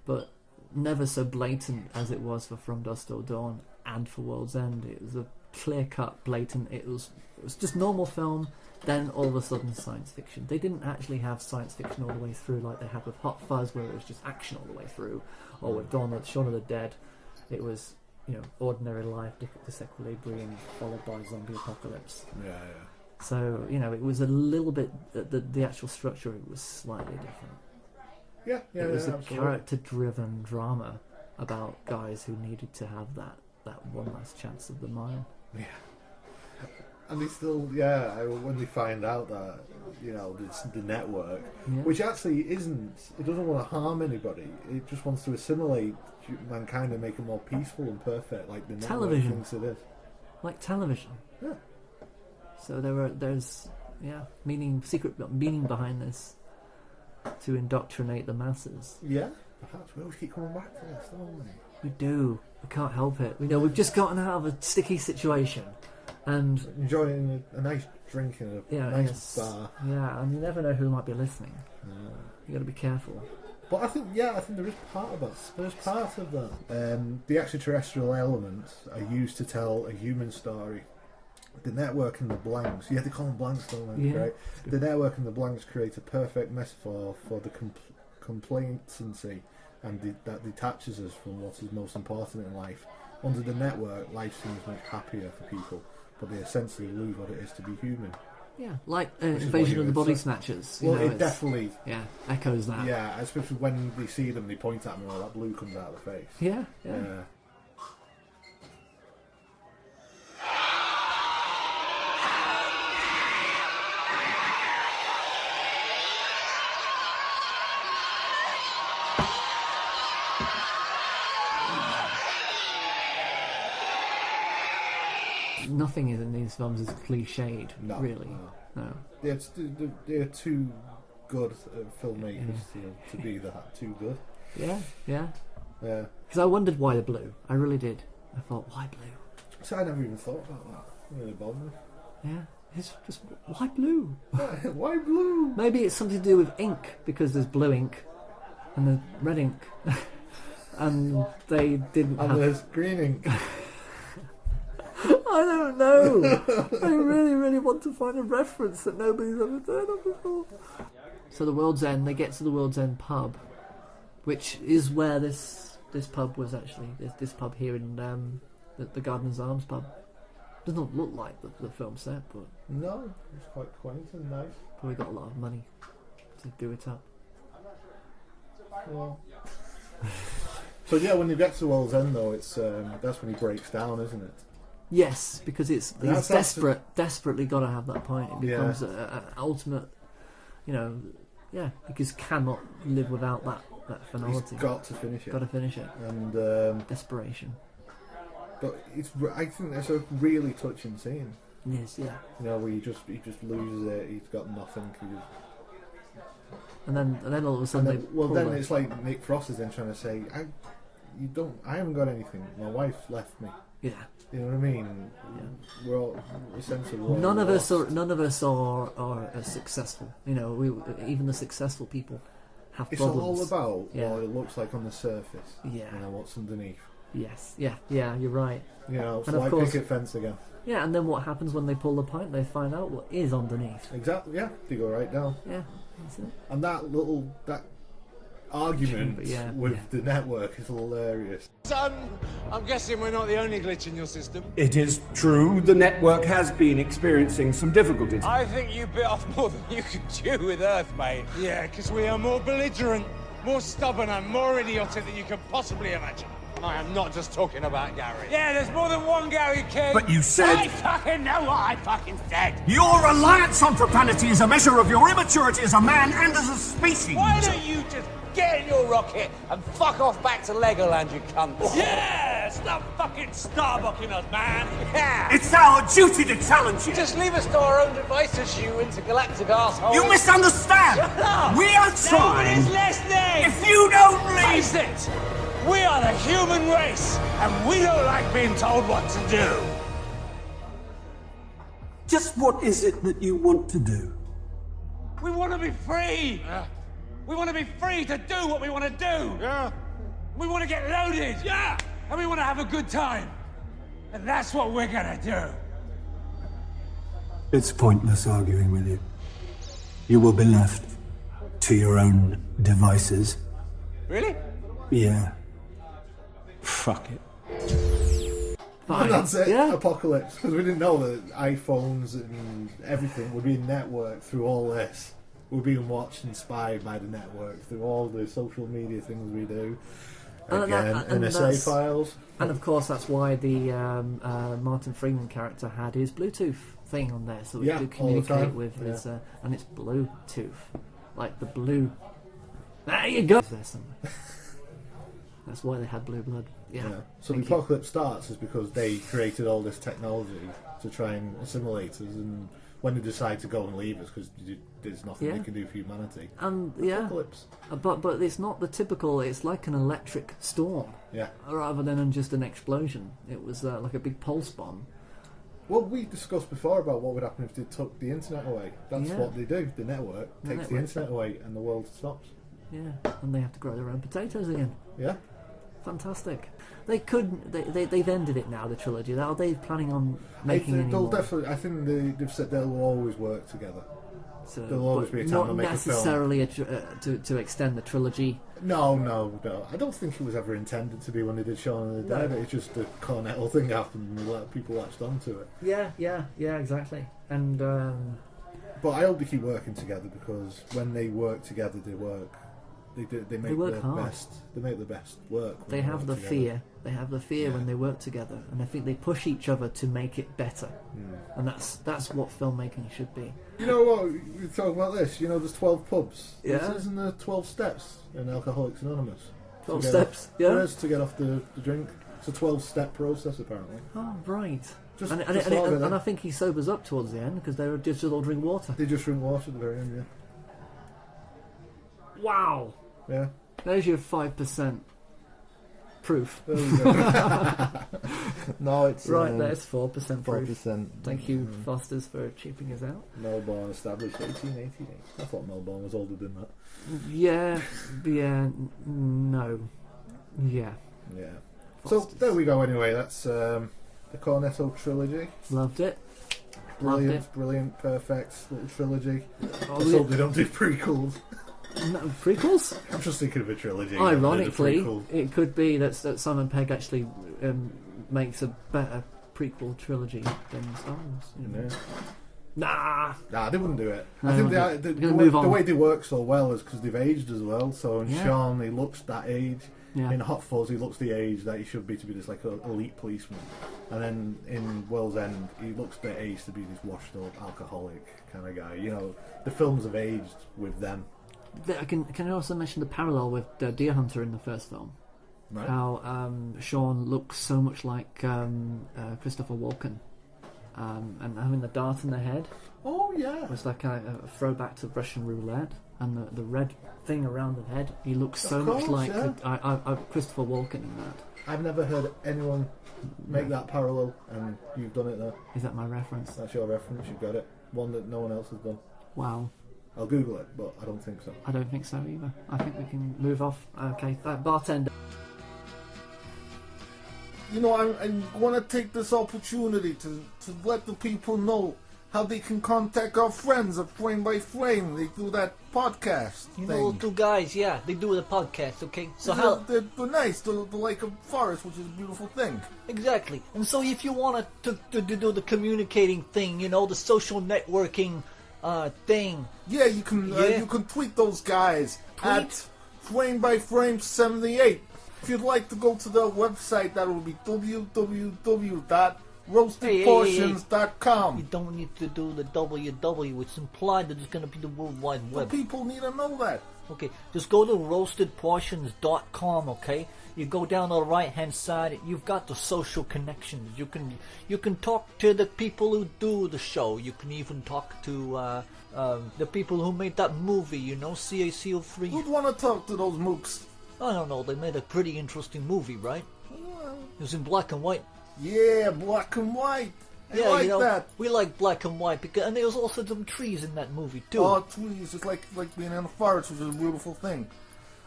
but never so blatant as it was for From Dusk Till Dawn and for World's End. It was a clear-cut, blatant, it was just normal film, then all of a sudden science fiction. They didn't actually have science fiction all the way through like they have with Hot Fuzz, where it was just action all the way through, or with Shaun of the Dead, it was, you know, ordinary life, disequilibrium, followed by zombie apocalypse. Yeah. So, you know, it was a little bit, the actual structure, it was slightly different. Yeah, it was a absolutely. character-driven drama about guys who needed to have that one last chance of the mile. Yeah. And they still, when they find out that, you know, the network, which actually isn't, it doesn't want to harm anybody, it just wants to assimilate mankind and make it more peaceful and perfect, like the network thinks it is. Like television. Yeah. So there's secret meaning behind this, to indoctrinate the masses. Yeah, perhaps we always keep coming back to this, don't we? We do. We can't help it. We know we've just gotten out of a sticky situation. And enjoying a nice drink in a nice bar. Yeah, and you never know who might be listening. You got to be careful. But I think there is part of that. There's part of that. The extraterrestrial elements are used to tell a human story. The network and the blanks. Yeah, they call them blanks, don't they? Yeah. Right? The network and the blanks create a perfect metaphor for the complacency and that detaches us from what is most important in life. Under the network, life seems much happier for people, but they essentially lose what it is to be human. Yeah, like Invasion of the Body Snatchers. Well, it definitely echoes that. Yeah, especially when they see them, they point at them and all that blue comes out of the face. Yeah. Nothing in these films is cliched, really. No. Yeah, they're too good filmmakers to be that too good. Yeah. Because I wondered why the blue. I really did. I thought, why blue? So I never even thought about that. It really bothered me. Yeah, it's just, why blue? Why blue? Maybe it's something to do with ink, because there's blue ink and there's red ink. And they didn't have... And there's green ink. I don't know. I really, really want to find a reference that nobody's ever heard of before. So the World's End, they get to the World's End pub, which is where this pub was actually. This pub here in the Gardener's Arms pub. Doesn't look like the film set, but... No, it's quite quaint and nice. Probably got a lot of money to do it up. So yeah, when he gets to World's End, though, it's that's when he breaks down, isn't it? Yes, because he's desperately got to have that point. It becomes an ultimate, because cannot live without that finality. He's got to finish it. Got to finish it. And desperation. But I think it's a really touching scene. Yes, yeah. Where he just loses it. He's got nothing. And then all of a sudden, then it's like Nick Frost is then trying to say, I haven't got anything. My wife left me. Yeah. You know what I mean? Yeah. We're all essentially none of us are as successful. Even the successful people have problems. It's all about what it looks like on the surface. Yeah. What's underneath. Yes. Yeah. You're right. It's like picket fence again. Yeah, and then what happens when they pull the pint? They find out what is underneath. Exactly. Yeah, they go right down. Yeah, that's it. And that argument with the network is hilarious. Son, I'm guessing we're not the only glitch in your system. It is true, the network has been experiencing some difficulties. I think you bit off more than you can chew with Earth, mate. Yeah, because we are more belligerent, more stubborn, and more idiotic than you can possibly imagine. And I am not just talking about Gary. Yeah, there's more than one Gary King. But you said... I fucking know what I fucking said. Your reliance on profanity is a measure of your immaturity as a man and as a species. Why don't you just get in your rocket and fuck off back to Legoland, you cunts? Yeah! Stop fucking starbucking us, man! Yeah! It's our duty to challenge you! Just leave us to our own devices, you intergalactic assholes! You misunderstand! Shut up! We are trying... Nobody's listening! If you don't leave... Face it! We are the human race, and we don't like being told what to do! Just what is it that you want to do? We want to be free! Yeah. We want to be free to do what we want to do! Yeah! We want to get loaded! Yeah! And we want to have a good time! And that's what we're gonna do! It's pointless arguing with you. You will be left to your own devices. Really? Yeah. Fuck it. And that's it, apocalypse. Because we didn't know that iPhones and everything were being networked through all this. We're being watched and spied by the network through all the social media things we do. Again, NSA files. And of course, that's why the Martin Freeman character had his Bluetooth thing on there, so he could communicate with his. And it's Bluetooth, like the blue. There you go. There somewhere. That's why they had blue blood. Yeah. So the apocalypse starts is because they created all this technology to try and assimilate us, and when they decide to go and leave us because there's nothing they can do for humanity. And apocalypse. But it's not the typical. It's like an electric storm. Yeah. Rather than just an explosion, it was like a big pulse bomb. Well, we discussed before about what would happen if they took the internet away. That's what they do. The network takes the internet away, and the world stops. Yeah, and they have to grow their own potatoes again. Yeah. Fantastic. They could. They've ended it now. The trilogy. Are they planning on making any more? Definitely. I think they've said they'll always work together. So there'll always be a time to make a film. Not necessarily to extend the trilogy. No. I don't think it was ever intended to be when they did Shaun of the Dead. It's just the Cornetto thing happened and people latched onto it. Yeah, exactly. And but I hope they keep working together, because when they work together, they work. They make the best. They make the best work. They have the fear. They have the fear when they work together, and I think they push each other to make it better. And that's what filmmaking should be. You know what? We're talking about this. There's 12 pubs. Yeah. Isn't there 12 steps in Alcoholics Anonymous? 12 steps. Yeah. To get off the drink. It's a 12-step process, apparently. Oh, right. And I think he sobers up towards the end because they just all drink water. They just drink water at the very end. Yeah. Wow. Yeah. There's your 5% proof. No, it's right. There's 4% proof. 4%. Thank you, Fosters, for cheaping us out. Melbourne established 1888. I thought Melbourne was older than that. Yeah. No. Yeah. Fosters. So there we go. Anyway, that's the Cornetto Trilogy. Loved it. Brilliant, perfect little trilogy. Let's hope they don't do prequels. No, prequels? I'm just thinking of a trilogy. Ironically, it could be that Simon Pegg actually makes a better prequel trilogy than Star Wars. Nah, they wouldn't do it. No, I think the way they work so well is because they've aged as well. So in Shaun, he looks that age. Yeah. In Hot Fuzz, he looks the age that he should be to be this like an elite policeman. And then in World's End, he looks the age to be this washed up alcoholic kind of guy. You know, the films have aged with them. Can I also mention the parallel with Deer Hunter in the first film? Right. How Shaun looks so much like Christopher Walken, and having the dart in the head. Oh yeah, it was like a throwback to Russian roulette, and the red thing around the head. He looks so much like Christopher Walken in that. I've never heard anyone make that parallel, and you've done it there. Is that my reference? That's your reference. You've got it. One that no one else has done. Wow. I'll Google it, but I don't think so. I don't think so either. I think we can move off. Okay, bartender. You know, I want to take this opportunity to let the people know how they can contact our friends at Frame by Frame. They do that podcast You thing. know, two guys, yeah, they do the podcast, okay? So They're nice. They're like a forest, which is a beautiful thing. Exactly. And so if you want to do the communicating thing, you know, the social networking thing. Yeah, you can tweet those guys at Frame by Frame 78. If you'd like to go to their website, that will be www.roastedportions.com. You don't need to do the www. It's implied that it's going to be the World Wide Web. The people need to know that. Okay, just go to roastedportions.com, okay? You go down the right-hand side, you've got the social connections. You can talk to the people who do the show. You can even talk to the people who made that movie, you know, CACO3. Who'd want to talk to those mooks? I don't know, they made a pretty interesting movie, right? It was in black and white. Yeah, black and white. I like you know, that. We like black and white, and there was also some trees in that movie, too. Oh, trees. It's like being in a forest, which is a beautiful thing.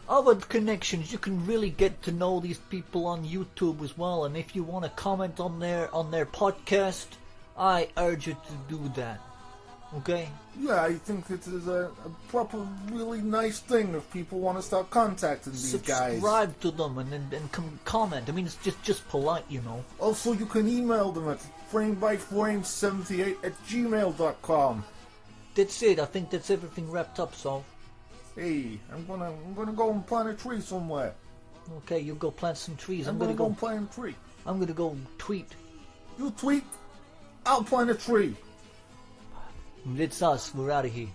Other connections, you can really get to know these people on YouTube as well, and if you want to comment on their podcast, I urge you to do that. Okay? Yeah, I think it is a proper, really nice thing if people want to start contacting these guys. Subscribe to them and comment. I mean, it's just polite, you know. Also, you can email them at framebyframe78@gmail.com. That's it. I think that's everything wrapped up, so. Hey, I'm gonna go and plant a tree somewhere. Okay, you go plant some trees. I'm gonna go and plant a tree. I'm gonna go tweet. You tweet, I'll plant a tree. It's us. We're out of here.